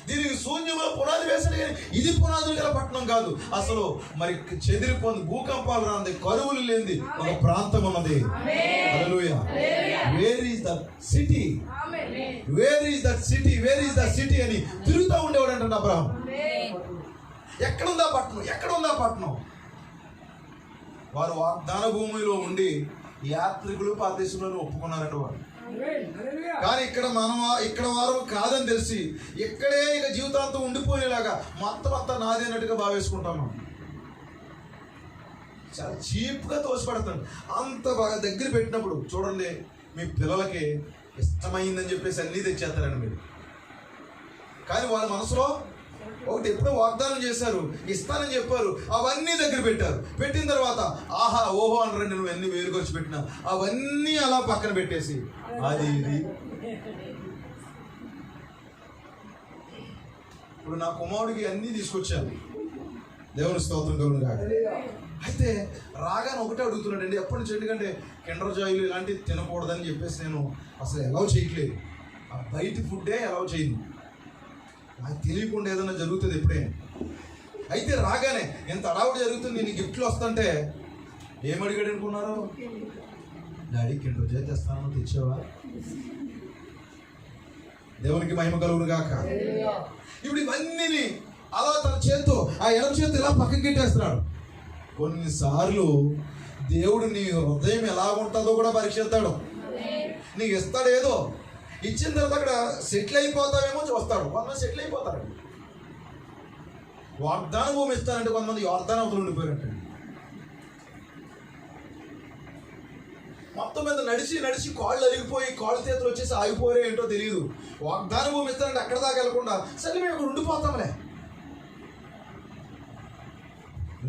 దీనికి శూన్యంలో పునాది వేసాడు కానీ ఇది పునాదులు గల పట్టణం కాదు. అసలు మరి చెదిరిపోయింది, భూకంపాలు రాంది, కరువులు లేనిది ఒక ప్రాంతం ఉన్నది. Hallelujah. Where is the city, where is the city, where is the city అని తిరుగుతూ ఉండేవాడు అంటాడు అబ్రాహాము. ఎక్కడుందా పట్టణం, ఎక్కడుందా పట్టణం? వారు వాగ్దాన భూమిలో ఉండి యాత్రికులు పరదేశంలో ఒప్పుకున్నారట వారు. కానీ ఇక్కడ వారు కాదని తెలిసి ఇక్కడే ఇక జీవితాంతం ఉండిపోయేలాగా మొత్తం అంతా నాదేనట్టుగా భావేసుకుంటాం. చాలా చీప్గా తోసిపడతాను. అంత బాగా దగ్గర పెట్టినప్పుడు చూడండి, మీ పిల్లలకి ఇష్టమైందని చెప్పేసి అన్నీ తెచ్చేస్తారండి మీరు. కానీ వాళ్ళ మనసులో ఒకటి ఎప్పుడో వాగ్దానం చేశారు, ఇస్తానని చెప్పారు, అవన్నీ దగ్గర పెట్టారు. పెట్టిన తర్వాత ఆహా ఓహో అనరండి, నువ్వు ఎన్ని వేలు ఖర్చు పెట్టినా అవన్నీ అలా పక్కన పెట్టేసి అది ఇది. ఇప్పుడు నా కుమారుడికి అన్నీ తీసుకొచ్చాను, దేవుని స్తోత్రం కలుగునుగా. అయితే రాగానే ఒకటే అడుగుతున్నాడండి ఎప్పటి నుంచి, ఎందుకంటే కిండర్ జాయిలు ఇలాంటివి తినకూడదని చెప్పేసి నేను అసలు అలౌ చేయట్లేదు. ఆ బయట ఫుడ్డే అలౌ చేయను, నాకు తెలియకుండా ఏదైనా జరుగుతుంది ఎప్పుడే. అయితే రాగానే ఎంత అడావుడు జరుగుతుంది, నేను గిఫ్ట్లు వస్తుంటే ఏమడిగాడు అనుకున్నారు? డాడీ కిండర్ జాయ్ తెస్తాను, తెచ్చావా? దేవునికి మహిమ కలుగును గాక. ఇప్పుడు ఇవన్నీ అలా తన చేత్తో, ఆ ఎడమ చేతి ఇలా పక్కకి గిట్టేస్తున్నాడు. కొన్నిసార్లు దేవుడు నీ హృదయం ఎలా ఉంటుందో కూడా పరీక్షిస్తాడు. నీకు ఇస్తాడు ఏదో, ఇచ్చిన తర్వాత అక్కడ సెటిల్ అయిపోతావేమో చూస్తాడు. కొంతమంది సెటిల్ అయిపోతారు. వాగ్దాన భూమి ఇస్తానంటే కొంతమంది వాగ్దాన అవతలు ఉండిపోయారంటే. మొత్తం మీద నడిచి కాళ్ళు అరిగిపోయి కాళ్ళు చేతులు వచ్చేసి ఆగిపోయే ఏంటో తెలియదు. వాగ్దాన భూమి ఇస్తానంటే అక్కడ దాకా వెళ్ళకుండా సరే మేము ఇక్కడ ఉండిపోతాంలే.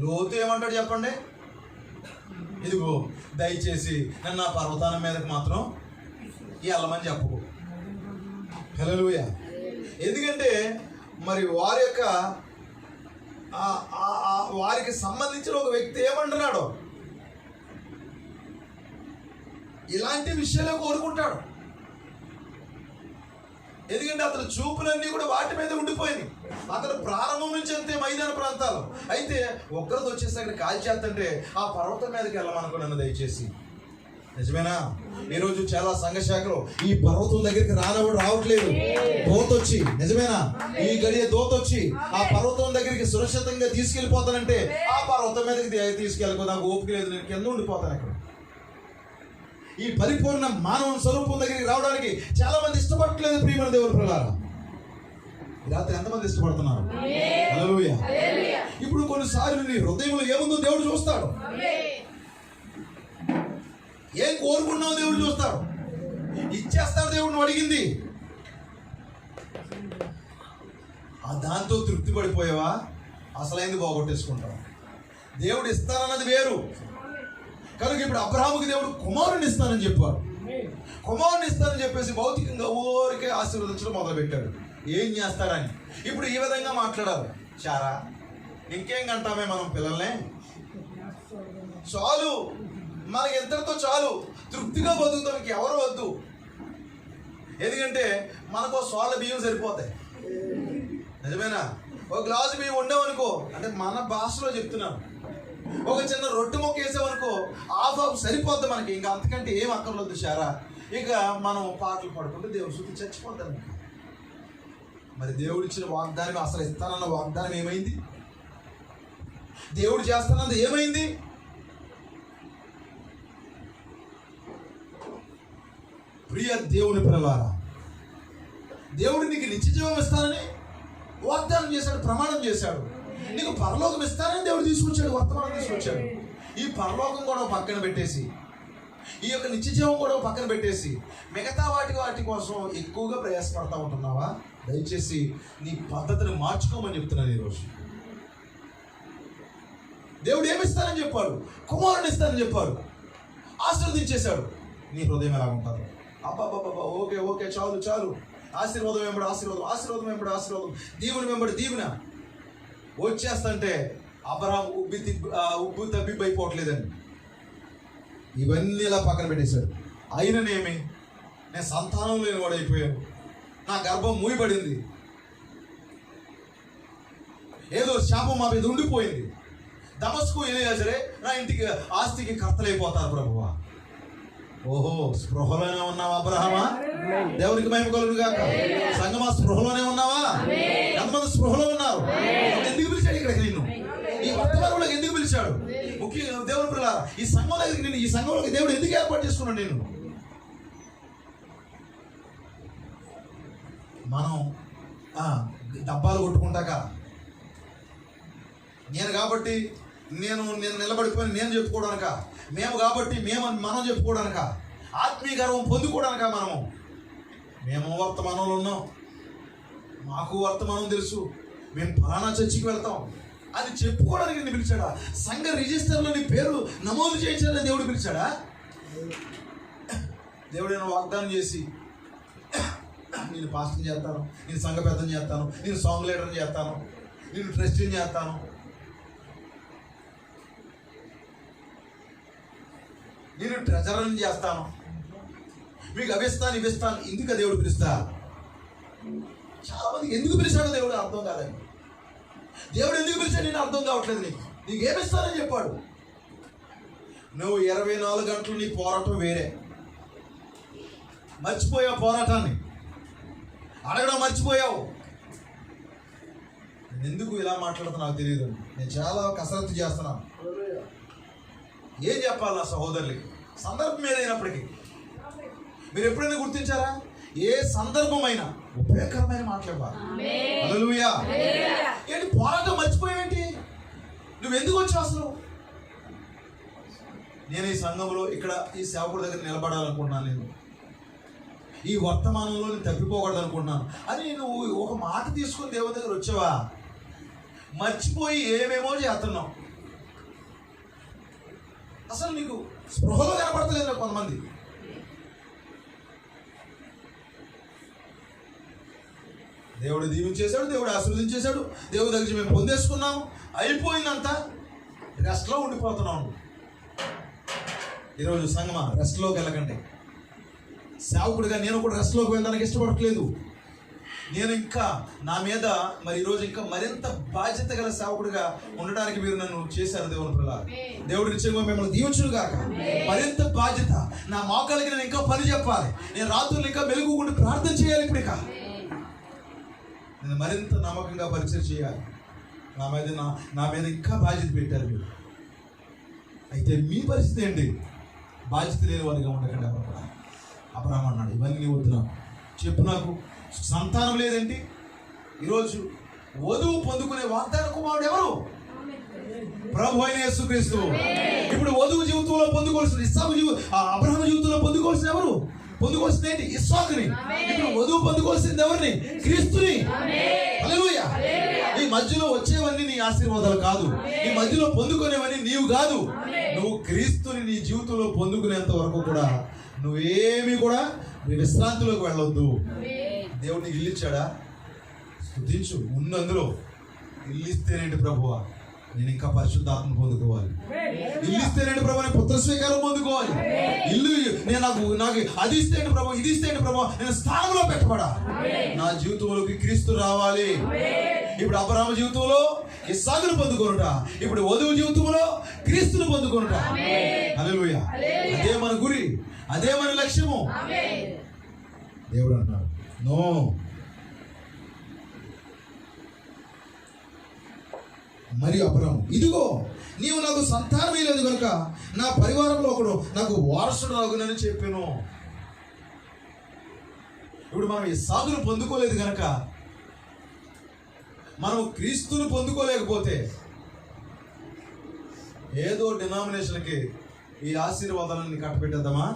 లోతు ఏమంటాడు చెప్పండి? ఇదిగో దయచేసి నన్ను ఆ పర్వతానం మీదకి మాత్రం వెళ్ళమని చెప్పకు. హల్లెలూయా. ఎందుకంటే మరి వారికి సంబంధించిన ఒక వ్యక్తి ఏమంటున్నాడు, ఇలాంటి విషయాలే కోరుకుంటాడు. ఎందుకంటే అతని చూపులన్నీ కూడా వాటి మీద ఉండిపోయినాయి. అతను ప్రారంభం నుంచి అంతే మైదాన ప్రాంతాలు. అయితే ఒక్కరితో వచ్చేసి అక్కడ కాల్చేస్తుంటే ఆ పర్వతం మీదకి వెళ్ళమనుకున్నాను దయచేసి. నిజమేనా? ఈరోజు చాలా సంఘ శాఖలు ఈ పర్వతం దగ్గరికి రావట్లేదు. దోతొచ్చి, నిజమేనా? ఈ గడియ దోతొచ్చి ఆ పర్వతం దగ్గరికి సురక్షితంగా తీసుకెళ్ళిపోతానంటే ఆ పర్వతం మీదకి తీసుకెళ్ళిపో, నాకు ఓపిక లేదు, నేను కింద ఉండిపోతాను అక్కడ. ఈ పరిపూర్ణ మానవ స్వరూపం దగ్గరికి రావడానికి చాలా మంది ఇష్టపడట్లేదు. ప్రియమైన దేవుని పిల్లలారా, ఈ రాత్రి ఎంతమంది ఇష్టపడుతున్నారు? హల్లెలూయా. ఇప్పుడు కొన్నిసార్లు నీ హృదయంలో ఏముందో దేవుడు చూస్తాడు. ఏం కోరుకున్నావు దేవుడు చూస్తాడు. ఇచ్చేస్తాడు దేవుడు నువ్వు అడిగింది. దాంతో తృప్తి పడిపోయావా? అసలైంది పోగొట్టేసుకుంటావు. దేవుడు ఇస్తానన్నది వేరు. కనుక ఇప్పుడు అబ్రహాముకి దేవుడు కుమారుని ఇస్తానని చెప్పాడు. కుమారుని ఇస్తానని చెప్పేసి భౌతికంగా ఊరికే ఆశీర్వదించడం మొదలుపెట్టాడు. ఏం చేస్తాడని ఇప్పుడు ఈ విధంగా మాట్లాడాలి. చారా, ఇంకేం కంటామే మనం పిల్లల్నే? చాలు, మనకి ఎంతటితో చాలు, తృప్తిగా బతుకుతానికి ఎవరు వద్దు. ఎందుకంటే మనకు సోళ్ళ బియ్యం సరిపోతాయి. నిజమేనా? ఒక గ్లాసు బియ్యం వండామనుకో, అంటే మన భాషలో చెప్తున్నాను, ఒక చిన్న రొట్టె మొక్క వేసామనుకో, హాఫ్ సరిపోద్ది మనకి. ఇంకా అంతకంటే ఏం అక్కర్లేదు శారా. ఇక మనం పాటలు పాడుకుంటే దేవుడు శుద్ధి చచ్చిపోతాం. మరి దేవుడు ఇచ్చిన వాగ్దానం, అసలు ఇస్తానన్న వాగ్దానం ఏమైంది? దేవుడు చేస్తానన్నది ఏమైంది? ప్రియ దేవుని పిల్లలారా, దేవుడు నీకు నిత్య జీవం ఇస్తానని వాగ్దానం చేశాడు, ప్రమాణం చేశాడు. నీకు పరలోకం ఇస్తానని దేవుడు తీసుకొచ్చాడు, వర్తమానం తీసుకొచ్చాడు. ఈ పరలోకం కూడా పక్కన పెట్టేసి, ఈ యొక్క నిత్య జీవం కూడా పక్కన పెట్టేసి, మిగతా వాటి కోసం ఎక్కువగా ప్రయాసపడతా ఉంటున్నావా? దయచేసి నీ పద్ధతిని మార్చుకోమని చెప్తున్నాను ఈరోజు. దేవుడు ఏమిస్తానని చెప్పాడు? కుమారుని ఇస్తానని చెప్పాడు, ఆశీర్వదించేశాడు. నీ హృదయం ఎలా ఉంటారు? అబ్బాబ్బాబ్బా, ఓకే ఓకే, చాలు చాలు, ఆశీర్వాదం వెంబడి ఆశీర్వాదం, ఆశీర్వాదం వెంబడి ఆశీర్వాదం, దీవుని వెంబడి దీవెన వచ్చేస్తంటే అబ్రహాం ఉబ్బు తబ్బిబ్బైపోవట్లేదండి. ఇవన్నీ ఇలా పక్కన పెట్టేశాడు. అయిననేమి, నేను సంతానం లేని వాడు అయిపోయాను, నా గర్భం మూయబడింది, ఏదో శాపం మా మీద ఉండిపోయింది. దమస్కు ఎలియాజరే నా ఇంటికి ఆస్తికి కర్తలైపోతారు ప్రభువా. ఓహో, స్పృహలోనే ఉన్నావా అబ్రహామా? దేవునికి మహిమ కలుగును గాక. సంగమా, స్పృహలోనే ఉన్నావా? ఎంతమంది స్పృహలో ఉన్నారు? ఎందుకు పిలిచాడు ఇక్కడికి నిన్ను? ఈ వర్తమానంలోకి ఎందుకు పిలిచాడు? ముఖ్యంగా దేవుని పిల్లలారా, ఈ సంఘం దగ్గరికి నిన్ను, ఈ సంఘంలోకి దేవుడు ఎందుకు ఏర్పాటు చేసుకున్నాడు నిన్ను? మనం డబ్బాలు కొట్టుకుంటాక, నేను కాబట్టి నేను నిలబడిపోయి నేను చెప్పుకోవడానిక, మేము కాబట్టి మనం చెప్పుకోవడానిక, ఆత్మీయ గర్వం పొందుకోవడానిక మేము వర్తమానంలో ఉన్నాం, మాకు వర్తమానం తెలుసు, మేము ఫలానా చర్చికి వెళ్తాం అని చెప్పుకోవడానికి నేను పిలిచాడా? సంఘ రిజిస్టర్లో నీ పేరు నమోదు చేయించాలని దేవుడు పిలిచాడా? దేవుడు నేను వాగ్దానం చేసి, నేను పాస్టింగ్ చేస్తాను, నేను సంఘ పెద్దం చేస్తాను, నేను సాంగ్ లీడర్ని చేస్తాను, నేను ట్రస్టీని చేస్తాను, నేను ట్రెజరర్ని చేస్తాను, మీకు అవిస్తాను ఇవిస్తాను, ఎందుకు దేవుడు పిలుస్తా? చాలా మందికి ఎందుకు పిలిచాడో దేవుడు అర్థం కాదండి. దేవుడు ఎందుకు పిలిచాడు నేను అర్థం కావట్లేదు. నీకు ఏమిస్తానని చెప్పాడు. నువ్వు 24 గంటలు నీ పోరాటం వేరే, మర్చిపోయావు పోరాటాన్ని, అడగడం మర్చిపోయావు. నేను ఎందుకు ఇలా మాట్లాడుతున్నా నాకు తెలియదు. నేను చాలా కసరత్తు చేస్తున్నాను. ఏం చెప్పాలి నా సహోదరులకి? సందర్భం ఏదైనప్పటికీ మీరు ఎప్పుడైనా గుర్తించారా? ఏ సందర్భమైనా ఉపయోగకరమైన మాట్లాడాలి. హల్లెలూయా. ఏంటి పోరాటం మర్చిపోయావేంటి? నువ్వు ఎందుకు వచ్చావు అసలు? నేను ఈ సంఘంలో ఇక్కడ ఈ సేవకుడి దగ్గర నిలబడాలనుకుంటున్నాను, నేను ఈ వర్తమానంలో నేను తప్పిపోకూడదు అనుకుంటున్నాను అని నువ్వు ఒక మాట తీసుకుని దేవుని దగ్గర వచ్చావా? మర్చిపోయి ఏమేమో చేస్తున్నావు. అసలు నీకు స్పృహలో కనపడతలేదు కొంతమంది. దేవుడు దీవించేశాడు, దేవుడు ఆశీర్వదించేశాడు, దేవుడి దగ్గర మేము పొందేసుకున్నాము, అయిపోయిందంతా, రెస్ట్లో ఉండిపోతున్నాము. ఈరోజు సంగమా, రెస్ట్లోకి వెళ్ళకండి. సేవకుడిగా నేను కూడా రెస్ట్లోకి వెళ్ళడానికి ఇష్టపడట్లేదు. నేను ఇంకా నా మీద మరి ఈరోజు ఇంకా మరింత బాధ్యత గల సేవకుడిగా ఉండడానికి మీరు నన్ను చేశారు దేవుని పిల్లలు. దేవుడి నిశ్చయంగా మిమ్మల్ని దీవించును గాక. మరింత బాధ్యత, నా మోకాలకి నేను ఇంకా పని చెప్పాలి, నేను రాత్రులు ఇంకా మెలుగుకుంటూ ప్రార్థన చేయాలి. ఇప్పుడు ఇక నేను మరింత నమ్మకంగా పరిచయం చేయాలి. నా మీద ఇంకా బాధ్యత పెట్టారు మీరు. అయితే మీ పరిస్థితి ఏంటి? బాధ్యత లేని వారిగా ఉండకండి. ఎవరు కూడా అబ్రహాము అన్నాడు, ఇవన్నీ వద్దు నాకు, చెప్పు నాకు సంతానం లేదేంటి? ఈరోజు వధువు పొందుకునే వాగ్దాన కుమారుడు ఎవరు? ప్రభు అయిన యేసుక్రీస్తు. ఇప్పుడు వధువు జీవితంలో పొందుకోవాల్సిన అబ్రహాము జీవితంలో పొందుకోవాల్సిన ఎవరు? పొందుకోవాల్సింది ఏంటి? ఇస్సాకుని. ఇప్పుడు వధువు పొందుకోవాల్సింది ఎవరిని? క్రీస్తుని. హల్లెలూయా. ఈ మధ్యలో వచ్చేవన్నీ నీ ఆశీర్వాదాలు కాదు, ఈ మధ్యలో పొందుకునేవన్నీ నీవు కాదు. నువ్వు క్రీస్తుని నీ జీవితంలో పొందుకునేంత వరకు కూడా నువ్వేమి కూడా నీ విశ్రాంతిలోకి వెళ్ళొద్దు. దేవుడు నీకు ఇల్లు ఇచ్చాడా? స్తుతించు. ఉన్నందులో ఇల్లు ఇస్తేనేంటి ప్రభువా, నేను ఇంకా పరిశుద్ధాత్మ పొందుకోవాలి. ఇల్లు ఇస్తేనేంటి ప్రభు, నేను పుత్ర స్వీకారం పొందుకోవాలి. ఇల్లు నాకు అది ఇస్తేంటి ప్రభు, ఇది ఇస్తేంటి ప్రభు, నేను స్థానంలో పెట్టబడా. నా జీవితంలోకి క్రీస్తు రావాలి. ఇప్పుడు అబ్రహాము జీవితంలో ఇస్సాకును పొందుకొనుట, ఇప్పుడు వధువు జీవితంలో క్రీస్తును పొందుకొనుట. హల్లెలూయా. అదే మన గురి, అదే మన లక్ష్యము. దేవుడు అంటున్నాడు, నో, మరి అబ్రహాము, ఇదిగో నీవు నాకు సంతానమే లేదు కనుక నా పరివారంలో ఒకడు నాకు వారసుడు రాగునని చెప్పాను. ఇప్పుడు మనం ఇస్సాకును పొందుకోలేదు కనుక, మనం క్రీస్తును పొందుకోలేకపోతే ఏదో డినామినేషన్కి ఈ ఆశీర్వాదాలను కట్టబెట్టేద్దామా?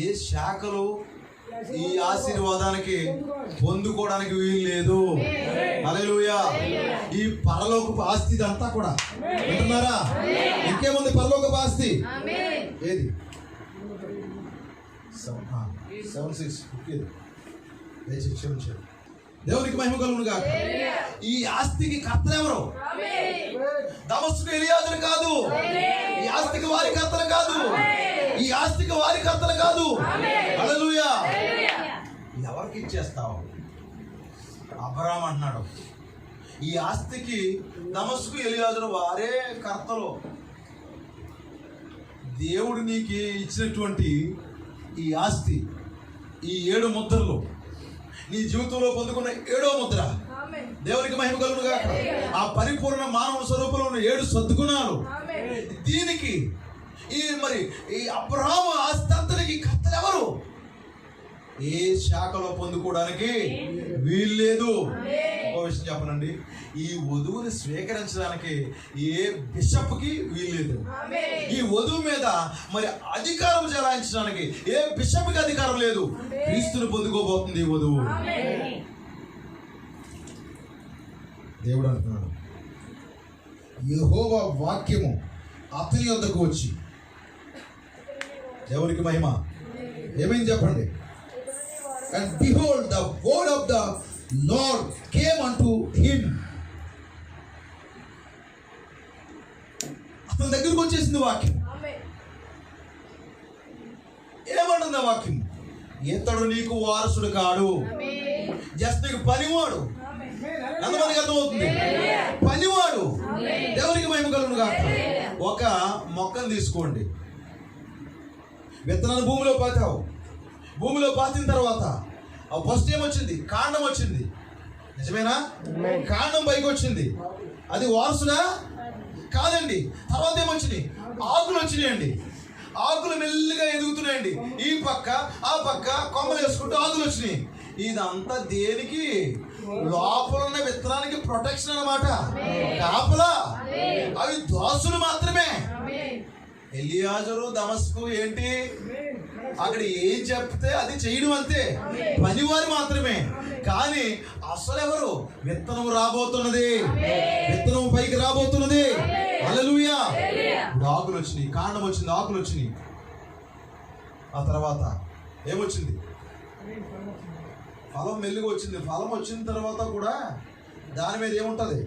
ఏ శాఖలు ఈ ఆశీర్వాదానికి పొందుకోవడానికి వీలు లేదు. హల్లెలూయా. ఈ పరలోకపు ఆస్తి ఇదంతా కూడా వింటున్నారా? ఇంకేముంది పరలోకపు ఆస్తి? ఏది? 7:6 దేవునికి మహిమ కలుగును గాక. ఈ ఆస్తికి కర్త ఎవరు? దమస్కు ఎలియాజరు కాదు. ఈ ఆస్తికి వారి కర్తలు కాదు. ఈ ఆస్తికి వారి కర్తలు కాదు. హల్లెలూయా. ఎవరికి ఇచ్చేస్తావు? అబ్రహాము అంటున్నాడు, ఈ ఆస్తికి దమస్కు ఎలియాజరు వారే కర్తలు. దేవుడు నీకు ఇచ్చినటువంటి ఈ ఆస్తి, ఈ 7 ముద్రలు, నీ జీవితంలో పొందుకున్న 7వ ముద్ర, దేవునికి మహిమ కలుగును గాక. ఆ పరిపూర్ణ మానవ స్వరూపంలో ఉన్న 7 సద్గుణాలు, దీనికి ఈ అబ్రహాము ఆస్తి అంతటికి కర్తలు ఎవరు? ఏ శాఖలో పొందుకోవడానికి వీల్లేదు. ఒక విషయం చెప్పనండి, ఈ వధువుని స్వీకరించడానికి ఏ బిషప్కి వీల్లేదు. ఈ వధువు మీద అధికారం చెలాయించడానికి ఏ బిషప్కి అధికారం లేదు. క్రీస్తుని పొందుకోబోతుంది ఈ వధువు. దేవుడు అంటున్నాడు, యెహోవా వాక్యము అతని వద్దకు వచ్చి, దేవునికి మహిమ, ఏమైంది చెప్పండి? And behold, the word of the Lord came unto him. అతని దగ్గరికి వచ్చేసింది వాక్యం. ఏమంటుంది ఆ వాక్యం? ఇతడు నీకు వారసుడు కాడు, జస్ట్ నీకు పనివాడు. ఎంతమందికి అర్థమవుతుంది? పనివాడు. దేవునికి మహిమ కలుగును గాక. ఒక మొక్కను తీసుకోండి, విత్తనాన్ని భూమిలో పాతావు. భూమిలో పాతిన తర్వాత ఫస్ట్ ఏమొచ్చింది? కాండం వచ్చింది. నిజమేనా? కాండం పైకి వచ్చింది. అది వారసుడా? కాదండి. తర్వాత ఏమొచ్చినాయి? ఆకులు వచ్చినాయండి. ఆకులు మెల్లిగా ఎదుగుతున్నాయండి. ఈ పక్క ఆ పక్క కొమ్మలు వేసుకుంటూ ఆకులు వచ్చినాయి. ఇదంతా దేనికి? లోపల ఉన్న విత్తనానికి ప్రొటెక్షన్ అన్నమాట. కాపలా. అవి దోసులు మాత్రమే. ఎలియాజరు దమస్కు ఏంటి? అక్కడ ఏం చెప్తే అది చేయడం అంతే, పనివారు మాత్రమే. కానీ అసలు ఎవరు? విత్తనం రాబోతున్నది, విత్తనం పైకి రాబోతున్నది. హల్లెలూయా. ఆకులు వచ్చినాయి, కాండం వచ్చింది, ఆకులు వచ్చినాయి. ఆ తర్వాత ఏమొచ్చింది? ఫలం మెల్లిగా వచ్చింది. ఫలం వచ్చిన తర్వాత కూడా దాని మీద ఏముంటుంది?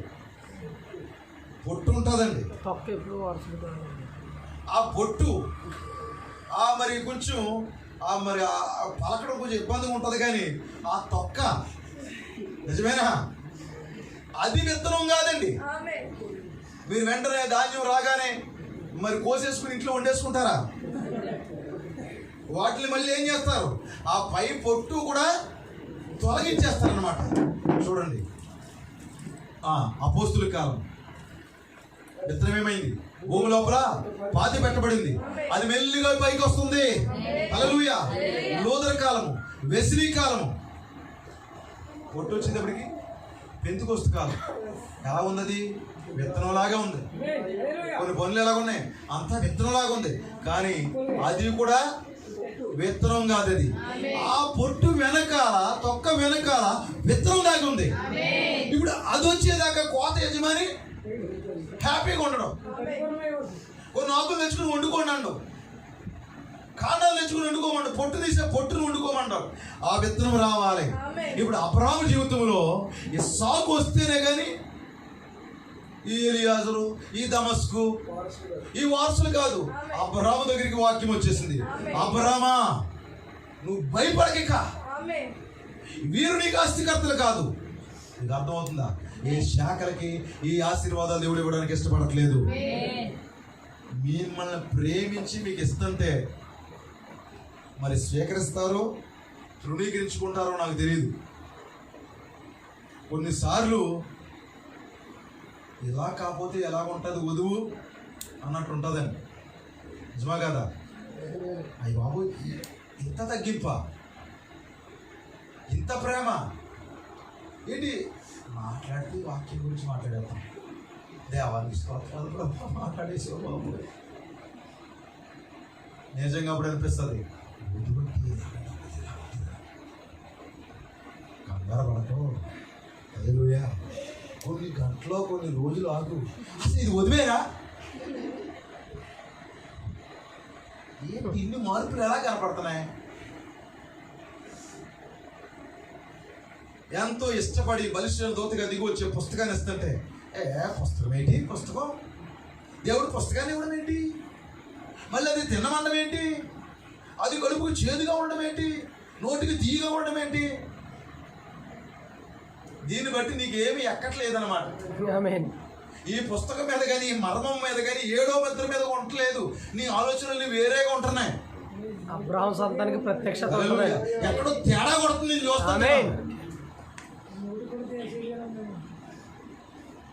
పొట్టు ఉంటుందండి. ఆ పొట్టు కొంచెం పలకడం కొంచెం ఇబ్బందిగా ఉంటుంది. కానీ ఆ తొక్క, నిజమేనా? అది విత్తనం కాదండి. మీరు వెంటనే ధాన్యం రాగానే కోసేసుకుని ఇంట్లో వండేసుకుంటారా? వాటిని మళ్ళీ ఏం చేస్తారు? ఆ పై పొట్టు కూడా తొలగించేస్తారన్నమాట. చూడండి, అపోస్తుల కాలం విత్తనం ఏమైంది? భూమి లోపల పాతి పెట్టబడింది. అది మెల్లిగా పైకి వస్తుంది. హల్లెలూయా. లూథర్ కాలము, వెస్లీ కాలము, పొట్టు వచ్చేటప్పటికి పెంతెకొస్తు కాలం ఎలా ఉన్నది? విత్తనంలాగా ఉంది. కొన్ని పనులు ఎలాగ ఉన్నాయి? అంతా విత్తనంలాగా ఉంది. కానీ అది కూడా విత్తనం కాదు. అది ఆ పొట్టు వెనకాల, తొక్క వెనకాల విత్తనం దాకా ఉంది. ఇప్పుడు అది వచ్చేదాకా కోత యజమాని హ్యాపీగా ఉండడం. కొన్ని ఆకులు తెచ్చుకుని వండుకోండి అండు, కాండాలు తెచ్చుకుని వండుకోమండు, పొట్టు తీసే పొట్టును వండుకోమంటారు. ఆ విత్తనం రావాలి. ఇప్పుడు అబ్రాహాము జీవితంలో ఈ సాకు వస్తేనే కానీ ఈ ఎలియాజరు, ఈ దమస్కు, ఈ వారసులు కాదు. అబ్రాహాము దగ్గరికి వాక్యం వచ్చేసింది. అబ్రామా, నువ్వు భయపడక, వీరు నీకు ఆస్తికర్తలు కాదు. నీకు అర్థమవుతుందా? ఏ శాఖలకి ఈ ఆశీర్వాదాలు దేవుడు ఇవ్వడానికి ఇష్టపడట్లేదు. మిమ్మల్ని ప్రేమించి మీకు ఇస్తుంటే మరి స్వీకరిస్తారో తృణీకరించుకుంటారో నాకు తెలియదు. కొన్నిసార్లు ఇలా కాకపోతే ఎలా ఉంటుంది వధువు అన్నట్టు ఉంటుందండి. నిజమా కదా? అయ్యి బాబు, ఇంత తగ్గింప, ఇంత ప్రేమ ఏంటి? మాట్లాడితే వాక్యం గురించి మాట్లాడేస్తాం. దేవానికి స్తోత్రాలు కూడా మాట్లాడేసే బాబు. నిజంగా అప్పుడు అనిపిస్తుంది, కంగారు పడటం. హల్లెలూయా. కొన్ని గంటలో, కొన్ని రోజులు ఆగు. అసలు ఇది వదిలేరా? ఏంటి ఇన్ని మార్పులు ఎలా కనపడుతున్నాయి? ఎంతో ఇష్టపడి బలిష్ఠుల దూతగా దిగి వచ్చే పుస్తకాన్ని ఇస్తుంటే, పుస్తకం ఏంటి? పుస్తకం దేవుడు పుస్తకాన్ని ఇవ్వడం ఏంటి? మళ్ళీ అది తినమండం ఏంటి? అది కడుపుకు చేదుగా ఉండడం ఏంటి? నోటికి తీయగా ఉండడం ఏంటి? దీన్ని బట్టి నీకు ఏమి ఎక్కట్లేదన్నమాట. ఈ పుస్తకం మీద కానీ, ఈ మర్మం మీద కానీ, ఏడో ముద్ర మీద ఉండట్లేదు. నీ ఆలోచనలు వేరేగా ఉంటున్నాయి. అబ్రాహాము సంతానానికి ప్రత్యక్షత ఎక్కడో తేడా కొడుతుంది చూస్తాను.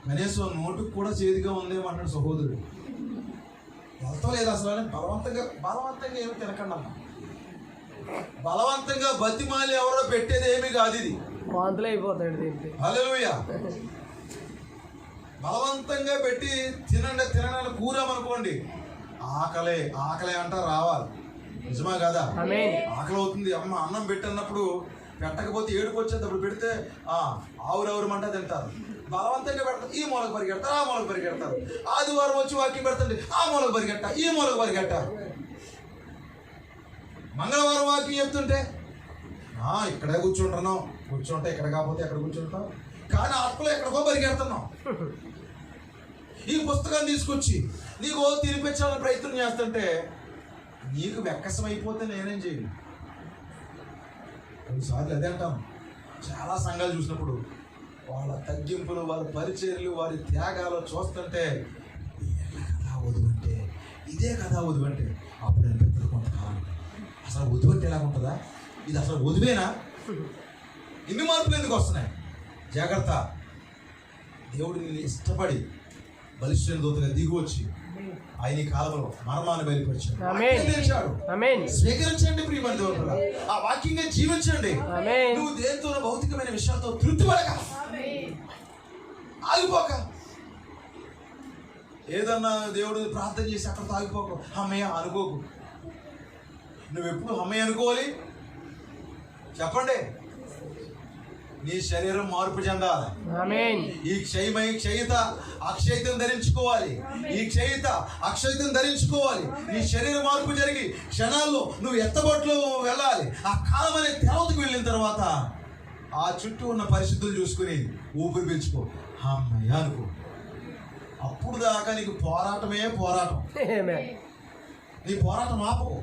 కనీసం నోటుకు కూడా చేదుగా ఉందేమన్నాడు సహోదరుడు. వెళ్తాం లేదు అసలు అని బలవంతంగా ఏమి తినకండి అమ్మా. బలవంతంగా బతిమాలి ఎవరో పెట్టేది ఏమి కాదు. ఇది వాంతులు అయిపోతాడు. హల్లెలూయా. బలవంతంగా పెట్టి తినండి తినడానికి కూరామనుకోండి, ఆకలి అంట రావాలి. నిజమా కదా? ఆకలి అవుతుంది. అమ్మ అన్నం పెట్టన్నప్పుడు పెట్టకపోతే ఏడుపు వచ్చేది. అప్పుడు పెడితే ఆవురెవరమంట తింటారు. బలవంతంగా పెడతారు, ఈ మూలకు పరిగెడతారు, ఆ మూలకు పరిగెడతారు. ఆదివారం వచ్చి వాక్యం పెడతండి, ఆ మూలకు పరిగెట్ట, ఈ మూలకు పరిగెట్టారు. మంగళవారం వాక్యం చెప్తుంటే ఇక్కడే కూర్చుంటున్నాం, కూర్చుంటే ఇక్కడ కాకపోతే ఎక్కడ కూర్చుంటాం, కానీ ఆత్మలో ఎక్కడికో పరిగెడుతున్నాం. ఈ పుస్తకాన్ని తీసుకొచ్చి నీకు తినిపించాలని ప్రయత్నం చేస్తుంటే నీకు వెక్కసం అయిపోతే నేనేం చేయను. కొన్నిసార్లు అదే అంటాం. చాలా సంఘాలు చూసినప్పుడు వాళ్ళ తగ్గింపులు, వాళ్ళ పరిచర్యలు, వారి త్యాగాలు చూస్తుంటే కదా వధువంటే, ఇదే కదా వధువంటే. అప్పుడు అనిపిస్తుంది కొంతకాలం, అసలు వధువంటే ఎలా ఉంటుందా? ఇది అసలు వధువేనా? ఇన్ని మార్పులు ఎందుకు వస్తున్నాయి? జాగ్రత్త. దేవుడు నిన్ను ఇష్టపడి బలిష్ఠుల దూతగా దిగి వచ్చి ఆయన కాలంలో మర్మాన్ని బయలుపరిచాడు. స్వీకరించండి ప్రియమైన దేవుడు, ఆ వాక్యంగా జీవించండి. నువ్వు దేంతో భౌతికమైన విషయాలతో తృప్తి పడక, ఆగిపోక, ఏదన్నా దేవుడు ప్రార్థన చేసి అక్కడ ఆగిపోకు, అమ్మయ్య అనుకోకు. నువ్వెప్పుడు అమ్మయ్య అనుకోవాలి చెప్పండి. నీ శరీరం మార్పు చెందాలి. ఈ క్షయిత అక్షయితం ధరించుకోవాలి. ఈ క్షయిత అక్షయితం ధరించుకోవాలి. నీ శరీర మార్పు జరిగి క్షణాల్లో నువ్వు ఎత్తబొట్లో వెళ్ళాలి. ఆ కాలం అనే తెరవతకు వెళ్ళిన తర్వాత ఆ చుట్టూ ఉన్న పరిస్థితులు చూసుకుని ఊపిరి పీల్చుకో, అమ్మయ్య అనుకో. అప్పుడు దాకా నీకు పోరాటమే పోరాటం. నీ పోరాటం ఆపకు.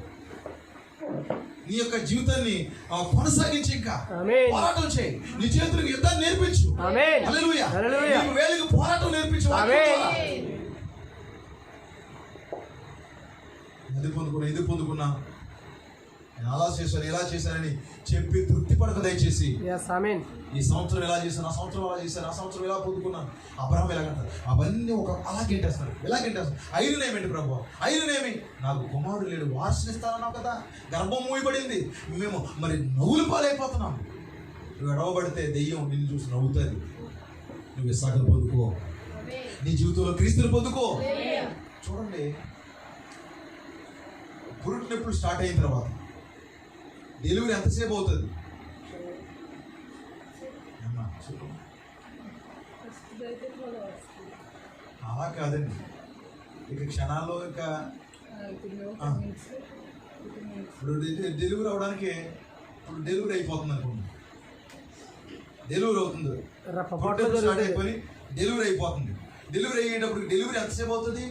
నీ యొక్క జీవితాన్ని కొనసాగించి ఇంకా పోరాటం చేయి. నీ చేతులకు యుద్ధాన్ని నేర్పించు. హల్లెలూయా. నీ వేలికి పోరాటం నేర్పించు. ఇది పొందుకున్నా నేను అలా చేశాను ఇలా చేశానని చెప్పి తృప్తి పడక దయచేసి. ఎస్ ఆమేన్. ఈ సంవత్సరం ఎలా చేశాను, ఆ సంవత్సరం అలా చేశాను, ఆ సంవత్సరం ఎలా పొందుకున్నాను, అబ్రహాం ఎలాగంటారు, అవన్నీ ఒక అలా గెంటేస్తారు, ఎలా గెంటేస్తారు. ఐదునేమేంటి ప్రభు, ఐదునేమి, నాకు కుమారుడు లేడు, వారసుని ఇస్తానన్నావు కదా, గర్భం మూయబడింది, మేము మరి నవ్వులు పాలైపోతున్నాం. నువ్వు ఎడవబడితే దెయ్యం నిన్ను చూసి నవ్వుతుంది. నువ్వు విశాఖను పొందుకో, నీ జీవితంలో క్రీస్తుని పొందుకో. చూడండి, పురుటి నొప్పులు స్టార్ట్ అయిన తర్వాత డెలివరీ ఎంతసేపు అవుతుంది? అలా కాదండి, ఇక క్షణాల్లో ఇక ఇప్పుడు డెలివరీ అవడానికి ఇప్పుడు డెలివరీ అయిపోతుంది అనుకోండి, డెలివరీ అవుతుంది, స్టార్ట్ అయిపోయి డెలివరీ అయిపోతుంది. డెలివరీ అయ్యేటప్పుడు డెలివరీ ఎంతసేపు అవుతుంది?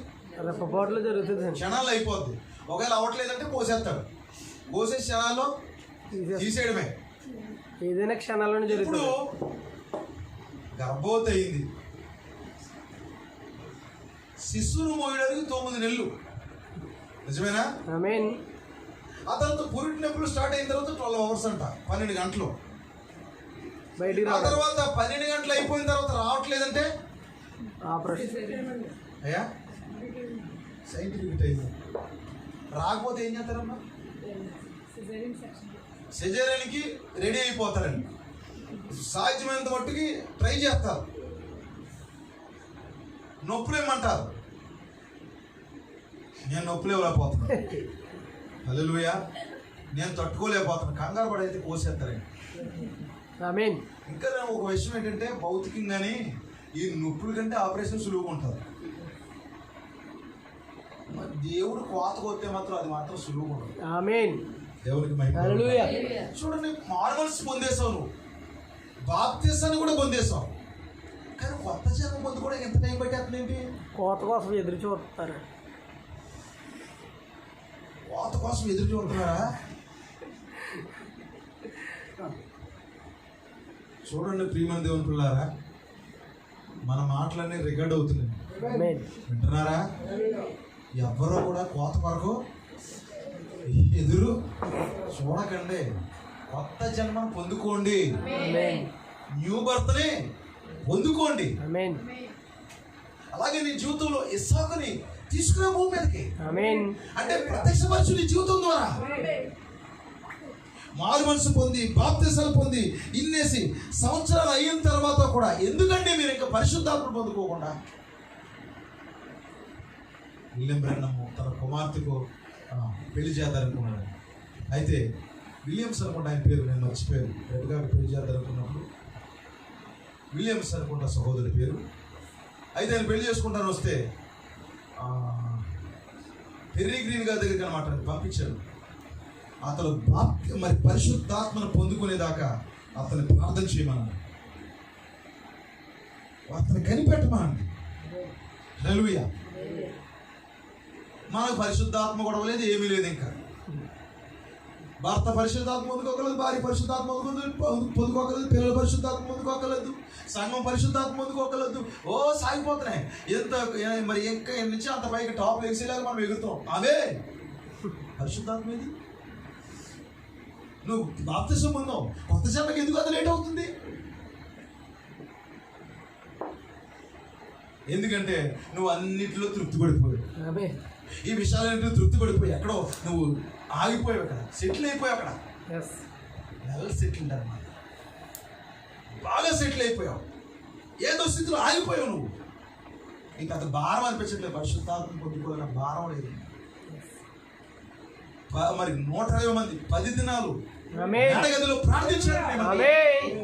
రెప్పపాటులో జరుగుతుంది, క్షణాల్లో అయిపోద్ది. ఒకవేళ అవ్వట్లేదంటే కోసేస్తాడు, కోసే క్షణాల్లో తీసేయడమే. ఏదైనా క్షణాలను ఇప్పుడు జరుగుతుంది. గర్భవతి అయింది, శిశువును మోయడానికి 9 నెలలు, నిజమేనా? ఆమేన్. ఆ తర్వాత పురిటినప్పుడు స్టార్ట్ అయిన తర్వాత 12 అవర్స్ అంట, 12 గంటలు. బయటికి ఆ తర్వాత 12 గంటలు అయిపోయిన తర్వాత రావట్లేదంటే అయ్యా సైంటిఫిక్ టైం రాకపోతే ఏం చేస్తారమ్మా? సిజేరియన్కి రెడీ అయిపోతారండి, సాధ్యమైనంత మట్టుకి ట్రై చేస్తారు. నొప్పులు ఏమంటారు? నేను నొప్పులు ఇవ్వలేకపోతున్నాను, హల్లెలూయా, నేను తట్టుకోలేకపోతున్నాను, కంగారు పడైతే కోసేస్తారండి. ఆమేన్. ఇంకా ఒక విషయం ఏంటంటే, భౌతికంగానే ఈ నొప్పుల కంటే ఆపరేషన్ సులువుగా ఉంటుంది. దేవుడు కోత కొత్తే మాత్రం అది మాత్రం సులువుగా ఉంటుంది. ఆమేన్. దేవుడికి మహిమ. హల్లెలూయా. చూడండి, మార్మల్స్ పొందేసావు, నువ్వు బాప్తిసాన్ని కూడా పొందేసావు, కానీ కొత్త జన్మ పొందుకోవడానికి ఎంత టైం పట్టేస్తుంది ఏంటి? కోత కోసం ఎదురు చూస్తారు. కోత కోసం ఎదురు చూస్తున్నారా? చూడండి ప్రియమైన దేవుని పిల్లారా, మన మాటలన్నీ రికార్డ్ అవుతున్నాయి, ఆమేన్. వింటున్నారా? ఎవరో కూడా కోత కొరకు ఎదురు చూడకండి, కొత్త జన్మను పొందుకోండి, ఆమేన్. న్యూ బర్త్ని పొందుకోండి. ఆమేన్. అలాగే నీ జీవితంలో ఇస్సాకుని తీసుకునే భూమి మీదకి, ఆమేన్. అంటే ప్రత్యక్షపరచు నీ జీవితం ద్వారా. మారు మనసు పొంది బాప్తిసాలు పొంది ఇన్నేసి సంవత్సరాలు అయిన తర్వాత కూడా ఎందుకంటే మీరు ఇంకా పరిశుద్ధాత్మ పొందుకోకుండా? విలియం బ్రెన్నమ్ తన కుమార్తెకు పెళ్లి చేద్దారనుకున్నాడు. అయితే విలియమ్స్ అనుకుంటా ఆయన పేరు, నేను మర్చిపోయాను. రెడ్గా పెళ్లి చేద్దారనుకున్నప్పుడు విలియమ్స్ అనుకుంటా సహోదరి పేరు. అయితే ఆయన పెళ్లి చేసుకుంటాను వస్తే పెర్రీ గ్రీన్ గారి దగ్గరికి అనమాట పంపించాడు. అతను మరి పరిశుద్ధాత్మను పొందుకునేదాకా అతను ప్రార్థన చేయమన్నాడు, అతను కనిపెట్టమనండి. హల్లెలూయా. మనకు పరిశుద్ధాత్మ గొడవ లేదు, ఏమీ లేదు. ఇంకా భర్త పరిశుద్ధాత్మ పొందుకోగలదు, భార్య పరిశుద్ధాత్మ పొందుకోగలదు, పిల్లలు పరిశుద్ధాత్మ పొందుకోగలదు, సంఘం పరిశుద్ధాత్మ పొందుకోగలదు. ఓ సాగిపోతున్నాయి. ఎంత మరి ఇంకా నుంచి అంత పైకి టాప్ ఎక్సేలాగా మనం ఎగురుతాం. అవే పరిశుద్ధాత్మ ఏది? నువ్వు బాప్తిసం పొందావు, కొత్త జన్మకి ఎందుకు అది లేట్ అవుతుంది? ఎందుకంటే నువ్వు అన్నిటిలో తృప్తి పడిపోయావు. ఈ విషయాలన్నింటిలో తృప్తి పడిపోయి ఎక్కడో నువ్వు ఆగిపోయావు, అక్కడ సెటిల్ అయిపోయావు. అక్కడ వెల్ సెటిల్డ్ అన్నమాట, బాగా సెటిల్ అయిపోయావు. ఏదో స్థితిలో ఆగిపోయావు నువ్వు. ఇంకా అంత భారం అనిపించట్లేదు, పరిశుద్ధాత్మ పొందుకోవాలన్న భారం లేదు. మరి 120 మంది 10 దినాలు గదిలో ప్రార్థించారు.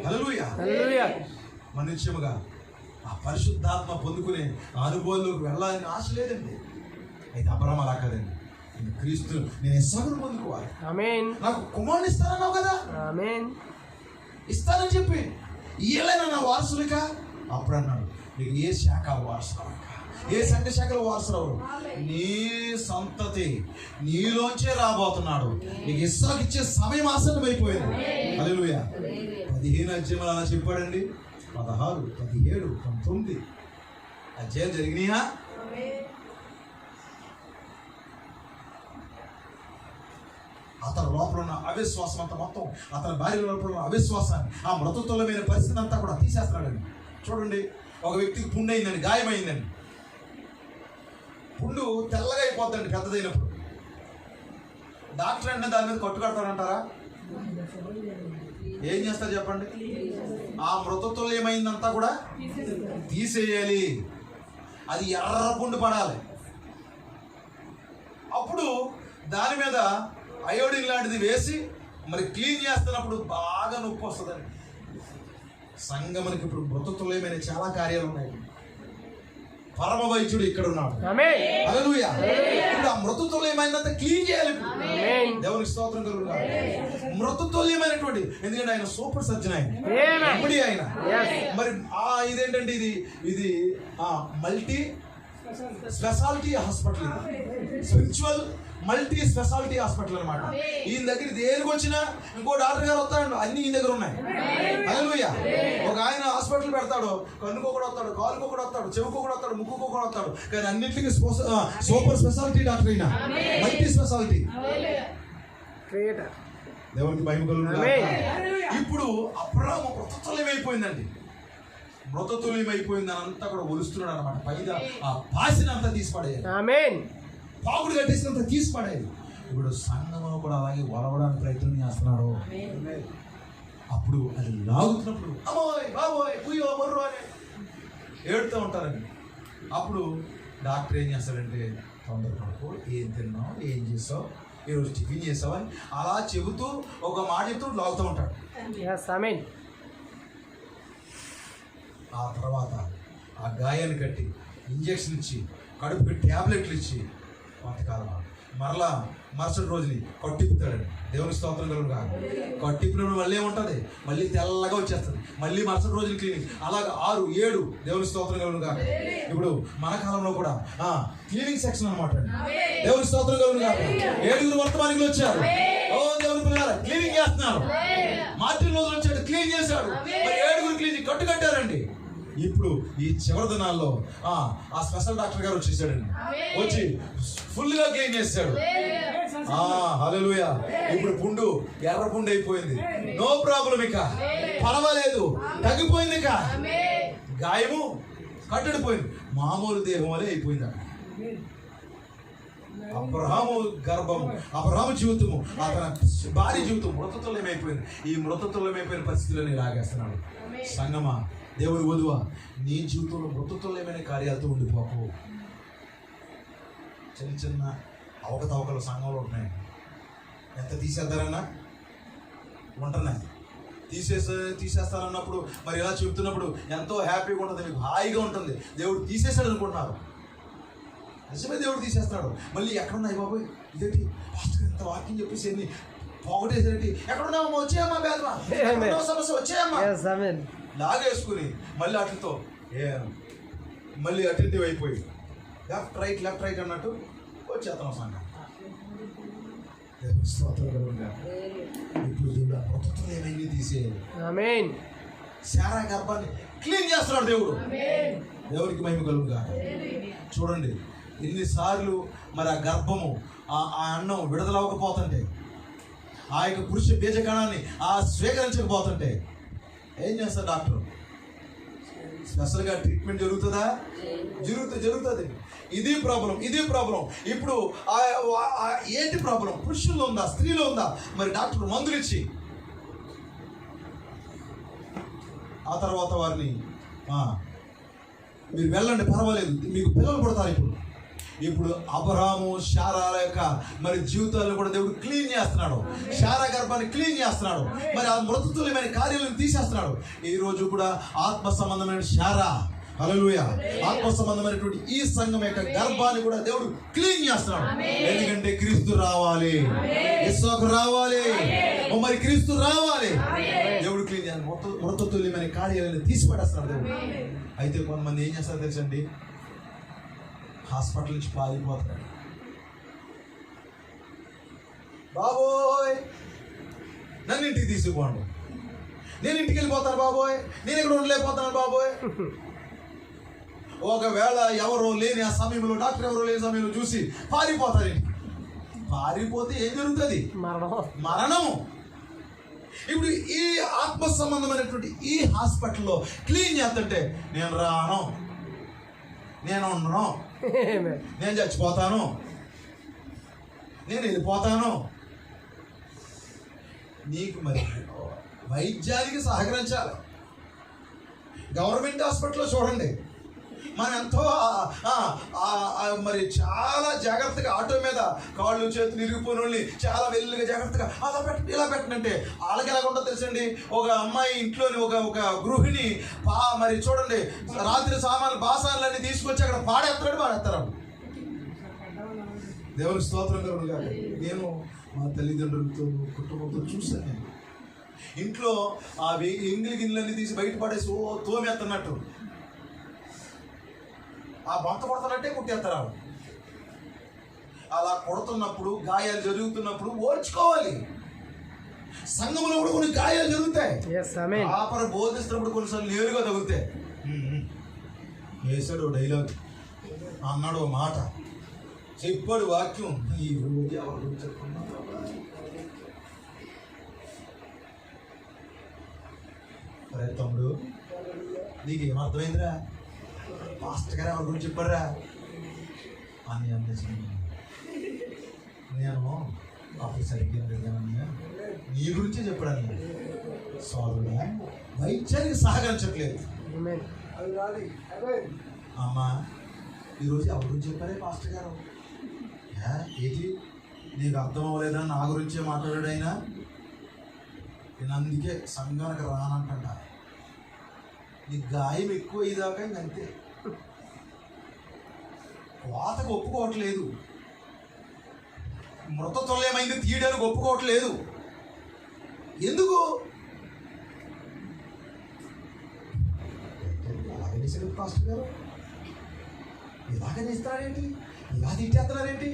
హల్లెలూయా. మన నిత్యముగా ఆ పరిశుద్ధాత్మ పొందుకునే అనుభవంలోకి వెళ్ళాలని ఆశ లేదండి. అయితే అబ్రహాం అలా కాదండి, క్రీస్తు నేను ఇస్సాకును పొందుకోవాలి, నాకు కుమారుని ఇస్తానన్నావు కదా, ఇస్తానని చెప్పి ఏలైనా నా వారసునిక. అప్పుడు అన్నాడు, నీకు ఏ శాఖ వారసురావు, ఏ సంఘ శాఖలో వారసురావు, నీ సంతతి నీలోంచే రాబోతున్నాడు. నీకు ఇస్సాకు ఇచ్చే సమయం ఆసన్నమైపోయింది. హల్లెలూయా. 15 అధ్యాయాలు అలా చెప్పాడండి. 16, 17, 19 అధ్యాయాలు జరిగినాయా? అతని లోపల ఉన్న అవిశ్వాసం అంతా మొత్తం, అతని భార్య లోపల ఉన్న అవిశ్వాసాన్ని, ఆ మృతతుల్యమైన పరిస్థితి అంతా కూడా తీసేస్తున్నాడండి. చూడండి, ఒక వ్యక్తికి పుండు అయిందండి, గాయమైందండి. పుండు తెల్లగా అయిపోద్దండి పెద్దదైనప్పుడు. డాక్టర్ అంటే దాని మీద కట్టుకడతాడంటారా? ఏం చేస్తారు చెప్పండి? ఆ మృతతుల్యమైందంతా కూడా తీసేయాలి. అది ఎర్ర పుండు పడాలి. అప్పుడు దాని మీద అయోడిన్ లాంటిది వేసి మరి క్లీన్ చేస్తున్నప్పుడు బాగా నొప్పి వస్తుందండి. సంగమనికి ఇప్పుడు మృతతుల్యమైన చాలా కార్యాలు ఉన్నాయి. పరమ వైద్యుడు ఇక్కడ ఉన్నాడు. హల్లెలూయా. ఇప్పుడు ఆ మృతతుల్యమైనంత క్లీన్ చేయాలి. దేవునికి స్తోత్రం కలుగును. మృతతుల్యమైనటువంటి, ఎందుకంటే ఆయన సూపర్ సర్జన్, ఆయన మరి ఇదేంటంటే ఇది multi speciality hospital, spiritual multi speciality hospital అనమాట. ఈయన దగ్గర దేనికి వచ్చినా ఇంకో డాక్టర్ గారు వస్తాడు, అన్ని ఈయన దగ్గర ఉన్నాయి. హల్లెలూయా. ఒక ఆయన హాస్పిటల్ పెడతాడు, కన్నుకో కూడా వస్తాడు, కాలుకో కూడా వస్తాడు, చెవుకో కూడా వస్తాడు, ముక్కుకో కూడా వస్తాడు. కానీ అన్నింటికి సూపర్ స్పెషాలిటీ డాక్టర్ అయినా, మల్టీ స్పెషాలిటీ. దేవునికి భయం కలుగును. ఇప్పుడు అబ్రాహాము మృతతుల్యమైపోయిందండి. మృతతుల్యమైపోయిందని అంతా కూడా ఒలుస్తున్నాడు అనమాట. పైగా ఆ పాసినంతా తీసిపడేయాలి, పాకుడు కట్టేసినంత తీసిపడేది. ఇప్పుడు సంగమం కూడా అలాగే వలవడానికి ప్రయత్నం చేస్తున్నాడు. అప్పుడు అది లాగుతున్నప్పుడు అమ్మోయ్ బాబోయ్ కుయ్యో మర్రో అని ఏడుతూ ఉంటారండి. అప్పుడు డాక్టర్ ఏం చేస్తాడంటే, తొందరపడుకో, ఏం తిన్నావు, ఏం చేసావు, ఈరోజు టిఫిన్ చేసావు అని అలా చెబుతూ ఒక మాట చెబుతూ లాగుతూ ఉంటాడు. ఆ తర్వాత ఆ గాయాన్ని కట్టి ఇంజక్షన్ ఇచ్చి కడుపుకి ట్యాబ్లెట్లు ఇచ్చి కొంతకాలం మరలా మరుసటి రోజుని కట్టిప్పుతాడండి. దేవుని స్తోత్రం కలుగుగా. కట్టిప్పినప్పుడు మళ్ళీ ఏముంటుంది, మళ్ళీ తెల్లగా వచ్చేస్తుంది, మళ్ళీ మరుసటి రోజులు క్లీనింగ్, అలాగా 6, 7. దేవుని స్తోత్రం కలుగుగా. ఇప్పుడు మన కాలంలో కూడా క్లీనింగ్ సెక్షన్ అనమాట అండి. దేవుని స్తోత్రం కలుగుగా. 7 వర్తమానికులు వచ్చారు. ఓ దేవుని పిల్లలు క్లీనింగ్ చేస్తున్నారు. మార్టిన్ లూథర్ వచ్చాడు, క్లీన్ చేశాడు. మరి 7 క్లీనింగ్ కట్టారండి. ఇప్పుడు ఈ చివరి దినాల్లో ఆ స్పెషల్ డాక్టర్ గారు వచ్చేసాడండి. వచ్చి ఫుల్ గా క్లీన్ చేశాడు. హల్లెలూయా. ఇప్పుడు పుండు ఎర్ర పుండు అయిపోయింది. నో ప్రాబ్లం, ఇక పర్వాలేదు, తగ్గిపోయింది. ఇక గాయము కట్టడిపోయింది, మామూలు దేహం వలె అయిపోయింది. అబ్రహాము గర్భము, అబ్రహాము జీవితము, అతని భార్య జీవితం మృతతుల్యమైపోయింది. ఈ మృతతుల్యమైపోయిన పరిస్థితులని లాగేస్తున్నాడు. సంగమా, దేవుని వధువా, నీ జీవితంలో మృతతుల్యమైన కార్యాలతో ఉండిపోకు. చిన్న చిన్న అవకతవకలు సంఘంలో ఉంటున్నాయి. ఎంత తీసేద్దారన్నా ఉంటున్నాయి. తీసేస్తారన్నప్పుడు మరి ఇలా చెబుతున్నప్పుడు ఎంతో హ్యాపీగా ఉంటుంది, మీకు హాయిగా ఉంటుంది. దేవుడు తీసేశాడు అనుకుంటున్నారు. నిజమే, దేవుడు తీసేస్తాడు. మళ్ళీ ఎక్కడున్నాయి బాబోయ్, ఇదేంటి ఎంత వాక్యం చెప్పేసి ఎన్ని పోగొట్టేసేటి, ఎక్కడున్నామో వచ్చేయమ్మా, బేదమా సమస్య వచ్చేయమ్మా లాగేసుకుని మళ్ళీ అట్లతో మళ్ళీ అటెంటివ్ అయిపోయి లెఫ్ట్ రైట్ అన్నట్టు వచ్చేస్తాం సంఘం. ఇప్పుడు ఏమైంది తీసేయాలి. శారా గర్భాన్ని క్లీన్ చేస్తున్నాడు దేవుడు. దేవుడికి మహిమ కలుగుగా. చూడండి, ఎన్నిసార్లు మరి ఆ గర్భము ఆ అన్నం విడుదలవ్వకపోతుంటే, ఆ యొక్క పురుష బీజకణాన్ని స్వీకరించకపోతుంటే ఏం చేస్తారు డాక్టర్? స్పెషల్గా ట్రీట్మెంట్ జరుగుతుందా? జరుగుతుంది. ఇది ప్రాబ్లం. ఇప్పుడు ఏంటి ప్రాబ్లం? పురుషుల్లో ఉందా, స్త్రీలో ఉందా? మరి డాక్టర్ మందులు ఇచ్చి ఆ తర్వాత వారిని మీరు వెళ్ళండి, పర్వాలేదు, మీకు పిల్లలు పుడతారు. ఇప్పుడు అబ్రహాము శారాల యొక్క మరి జీవితాలను కూడా దేవుడు క్లీన్ చేస్తున్నాడు. శారా గర్భాన్ని క్లీన్ చేస్తున్నాడు. మరి ఆ మృతతుల్యమైన కార్యాలను తీసేస్తున్నాడు. ఈ రోజు కూడా ఆత్మ సంబంధమైన శారా, హల్లెలూయా, ఆత్మ సంబంధమైనటువంటి ఈ సంఘం యొక్క గర్భాన్ని కూడా దేవుడు క్లీన్ చేస్తున్నాడు. ఎందుకంటే క్రీస్తు రావాలి, యేసుకు రావాలి, మరి క్రీస్తు రావాలి. దేవుడు క్లీన్ చేయాలి. మృతతుల్యమైన కార్యాలను తీసిపడేస్తున్నాడు దేవుడు. అయితే కొంతమంది ఏం చేస్తారు తెలుసండి, హాస్పిటల్ నుంచి పారిపోతాడు. బాబోయ్ నన్ను ఇంటికి తీసుకుపోండి, నేను ఇంటికి వెళ్ళిపోతాను బాబోయ్, నేను ఇక్కడ ఉండలేకపోతాను బాబోయ్. ఒకవేళ ఎవరో లేని ఆ సమయంలో, డాక్టర్ ఎవరో లేని సమయంలో చూసి పారిపోతారు. పారిపోతే ఏం జరుగుతుంది? మరణం. మరణము. ఇప్పుడు ఈ ఆత్మ సంబంధమైనటువంటి ఈ హాస్పిటల్లో క్లీన్ చేస్తుంటే నేను రాను, నేను ఉండను, నేను చచ్చిపోతాను, నేను వెళ్ళిపోతాను. నీకు మరి వైద్యానికి సహకరించాలి. గవర్నమెంట్ హాస్పిటల్లో చూడండి, మనం ఎంతో మరి చాలా జాగ్రత్తగా ఆటో మీద కాళ్ళు చేతులు ఇరిగిపోయిన వాళ్ళని చాలా వెల్లుగా జాగ్రత్తగా అలా పెట్టండి ఇలా పెట్టండి. వాళ్ళకి ఎలాగ ఉంటుందో తెలుసండి. ఒక అమ్మాయి ఇంట్లోని ఒక గృహిణి మరి చూడండి, రాత్రి బాసాన్లన్నీ తీసుకొచ్చి అక్కడ పాడేస్తారు. దేవుని స్తోత్రం కలుగును గాక. నేను మా తల్లిదండ్రులతో కుటుంబంతో చూశాను. నేను ఇంట్లో ఆ ఎంగిలి గిన్నెలన్నీ తీసి బయట పడేసి తోమేస్తున్నట్టు ఆ బంత కొడతానంటే కుట్టేస్తారు. అలా కొడుతున్నప్పుడు గాయాలు జరుగుతున్నప్పుడు ఓర్చుకోవాలి. సంఘంలో కూడా కొన్ని గాయాలు జరుగుతాయి. ఆపర బోధిస్తున్నప్పుడు కొన్నిసార్లు నేరుగా తగులుతాయి. వేసాడు డైలాగ్, అన్నాడు మాట, చెప్పాడు వాక్యం. ఈ రోజు ఎవరి గురించి చెప్పుకున్నా తమ్ముడు నీకేం అర్థమైందిరా? మాస్టర్ గారు ఎవరి గురించి చెప్పారా అని అనిపించింది. నేను ఆఫీసర్ అడిగానయ్యా, నీ గురించే చెప్పాడని. సోదరుడా, వైద్యానికి సహకరించట్లేదు. అమ్మా ఈరోజు ఎవరి గురించి చెప్పారే మాస్టర్ గారు? ఏంటి నీకు అర్థం అవ్వలేదా? నా గురించే మాట్లాడాడు ఆయన. నేను అందుకే సంఘానికి రానంట. నీ గాయం ఎక్కువ అయ్యేదాకా ఇంకంతే. కోతకు ఒప్పుకోవట్లేదు, మృతతుల్యమైంది తీయడానికి ఒప్పుకోవట్లేదు. ఎందుకు? ఇలాగనేసాడు పాస్టర్ గారు, ఇలాగనే ఇస్తారేంటి, ఇలా తిట్టేస్తున్నారేంటి?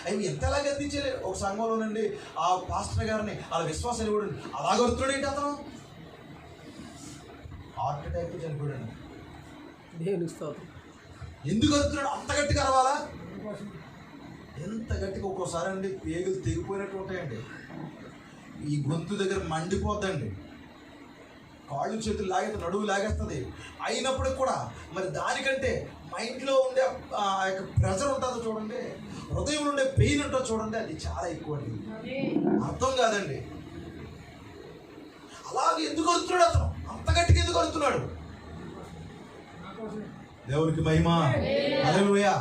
అవి ఎంతలా గద్దించలే. ఒక సంఘంలోనండి ఆ పాస్టర్ గారిని వాళ్ళ విశ్వాసాలు కూడా అలా గొరుతున్నాడు ఏంటి అతను? హార్ట్ అటాక్ చనిపోయాడు. ఎందుకు గొరుతున్నాడు? అంత గట్టిగా అరవాలా? ఎంత గట్టిగా? ఒక్కోసారి అండి పేగులు తెగిపోయినట్టు ఉంటాయండి, ఈ గొంతు దగ్గర మండిపోద్దండి, కాళ్ళు చేతులు లాగేస్తే నడువు లాగేస్తుంది. అయినప్పటికి కూడా మరి దానికంటే మైండ్లో ఉండే ఆ యొక్క ప్రెజర్ ఉంటుందో చూడండి, హృదయంలో ఉండే పెయిన్ ఉంటుందో చూడండి, అది చాలా ఎక్కువ అండి. అర్థం కాదండి. అలాగే ఎందుకు వస్తున్నాడు అతను? అంత గట్టిగా ఎందుకు వస్తున్నాడు? దేవునికి మహిమ, హల్లెలూయా.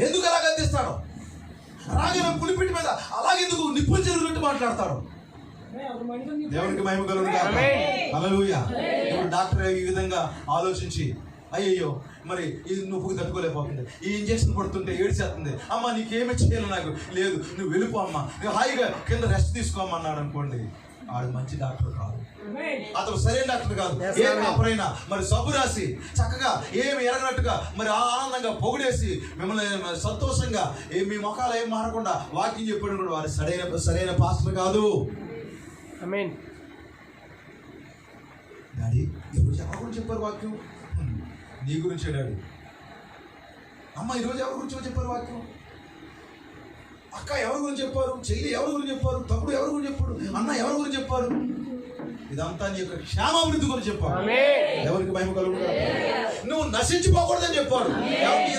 ఎందుకు అలా గద్దిస్తాడు? అలాగే పులిపిటి మీద అలాగెందుకు నిప్పులు చెరుగునట్టు మాట్లాడతాడు? దేవునికి మహిమ కలుగును గాక, హల్లెలూయా. ఇప్పుడు డాక్టర్ ఈ విధంగా ఆలోచించి, అయ్యయ్యో మరి ఇది నొప్పుకి తట్టుకోలేకపోతుంది, ఈ ఇంజక్షన్ పడుతుంటే ఏడ్చేస్తుంది, అమ్మ నీకేమి చేయాలి నాకు లేదు, నువ్వు వెళ్ళిపో అమ్మ, నువ్వు హాయిగా కింద రెస్ట్ తీసుకోమన్నాడు అనుకోండి. ఆడు మంచి డాక్టర్ కాదు, అతను సరైన డాక్టర్ కాదు. ఏ కాపరైనా మరి సబ్బు రాసి చక్కగా ఏమి ఎరగనట్టుగా మరి ఆనందంగా పొగిడేసి మిమ్మల్ని సంతోషంగా మీ ముఖాలు ఏం మారకుండా వాక్యం చెప్పాడు కూడా వారు సరైన పాస్టర్ కాదు. డాడీ ఈరోజు ఎవరి గురించి చెప్పారు వాక్యం? నీ గురించే డాడీ. అమ్మ ఈరోజు ఎవరి గురించి చెప్పారు వాక్యం? అక్క ఎవరి గురించి చెప్పారు? చెల్లి ఎవరి గురించి చెప్పారు? తమ్ముడు ఎవరి గురించి చెప్పారు? అన్న ఎవరి గురించి చెప్పారు? ఇదంతా నీ యొక్క క్షేమాభివృద్ధి గురించి చెప్పారు. ఎవరికి మహిమ కలుగును గాక. నువ్వు నశించిపోకూడదని చెప్పారు.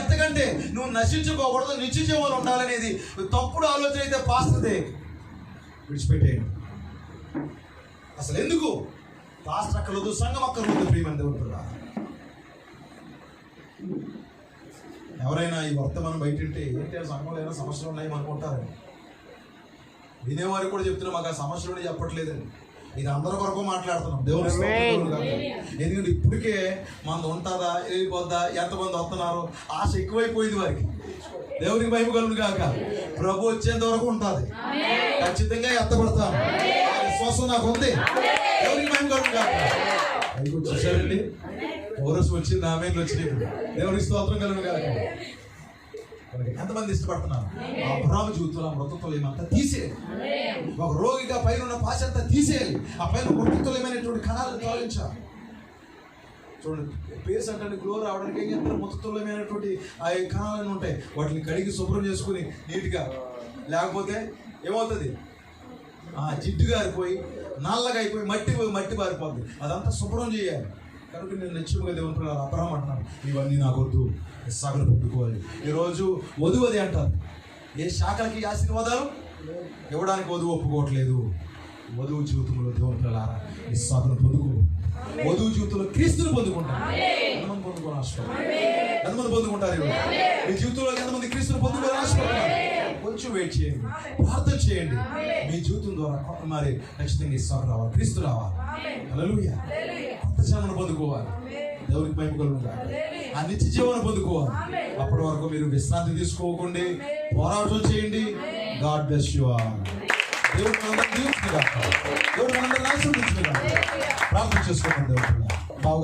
ఎంతకంటే నువ్వు నశించిపోకూడదు, నిత్య జీవంలో ఉండాలనేది తప్పుడు ఆలోచన అయితే పాస్టర్దే, విడిచిపెట్టేయండి. అసలు ఎందుకు? పాస్టర్ అక్కర్లేదు, సంఘం అక్కర్లేదు. ప్రియమైన దేవుడు, ఎవరైనా ఈ వర్తమానం బయట ఉంటే ఏంటి సంఘంలో ఏమైనా సమస్యలు ఉన్నాయని అనుకుంటారు. వినేవారికి కూడా చెప్తున్నా, మాకు ఆ సమస్యలు చెప్పట్లేదండి, ఇది అందరి కొరకు మాట్లాడుతున్నాం. దేవుడు ఎందుకంటే ఇప్పటికే మంది ఉంటుందా వెళ్ళిపోద్దా, ఎంతమంది వస్తున్నారు, ఆశ ఎక్కువైపోయింది వారికి. దేవునికి మహిమ కలుగును గాక. ప్రభు వచ్చేంత వరకు ఉంటుంది, ఖచ్చితంగా ఎత్తపడతాను, విశ్వాసం నాకు ఉంది. దేవునికి మహిమ కలుగును గాక. అది చూసారండి, పౌరస్ వచ్చింది, ఆమెలు వచ్చినాయి. దేవునికి స్తోత్రం కలుగును గాక. ఎంతమంది ఇష్టపడుతున్నారు? ఆ అబ్రాహాము జీవితంలో మృతత్వం ఏమంతా తీసేయాలి. ఒక రోగిగా పైన ఉన్న పాశ అంతా తీసేయాలి. ఆ పైన మృతత్వమైనటువంటి కణాలను తొలగించాలి. చూడండి, పేస్ అంటే గ్లో రావడానికి ఏం చేస్తారు? మృతత్వమైనటువంటి ఆ కణాలను ఉంటాయి, వాటిని కడిగి శుభ్రం చేసుకుని నీట్గా లేకపోతే ఏమవుతుంది? జిడ్డు గారిపోయి నల్లగా అయిపోయి మట్టి పారిపోద్ది. అదంతా శుభ్రం చేయాలి. కనుక నేను నిత్యముగా దేవుని పిల్లలు అబ్రహం అంటున్నాను, ఇవన్నీ నాకొద్దు, ఇస్సాకును పొందుకోవాలి. ఈరోజు వధువు అది అంటారు. ఏ శాఖలకి ఆశీర్వాదాలు ఇవ్వడానికి వధువు ఒప్పుకోవట్లేదు. వధువు జీవితంలో దేవుని పిల్లలారా ఇస్సాకును పొందుకో. వధువు జీవితంలో క్రీస్తుని పొందుకుంటారు. ఎంతమంది పొందుకోవాలి ఆశపడతారు? ఎంతమంది పొందుకుంటారు? మీ జీవితంలో ఎంతమంది క్రీస్తుని పొందుకోవాలి ఆశపడతారు? కొంచెం వెయిట్ చేయండి, ప్రార్థన చేయండి. మీ జీవితం ద్వారా మరి ఖచ్చితంగా ఇస్సాకు రావాలి, క్రీస్తు రావాలి. హల్లెలూయా. కొత్త జన్మను పొందుకోవాలి. దేవునికి మహిమ కలుగుగాక. ఆ నిత్య జీవనం పొందుకోవాలి. అప్పటి వరకు మీరు విశ్రాంతి తీసుకోకండి, పోరాటం చేయండి. God bless you all. దేవుడు మనందరినీ దీవించుగాక. దేవుడు మనందరినీ ఆశీర్వదించుగాక. ప్రార్థన చేసుకోండి. దేవుడు బాగా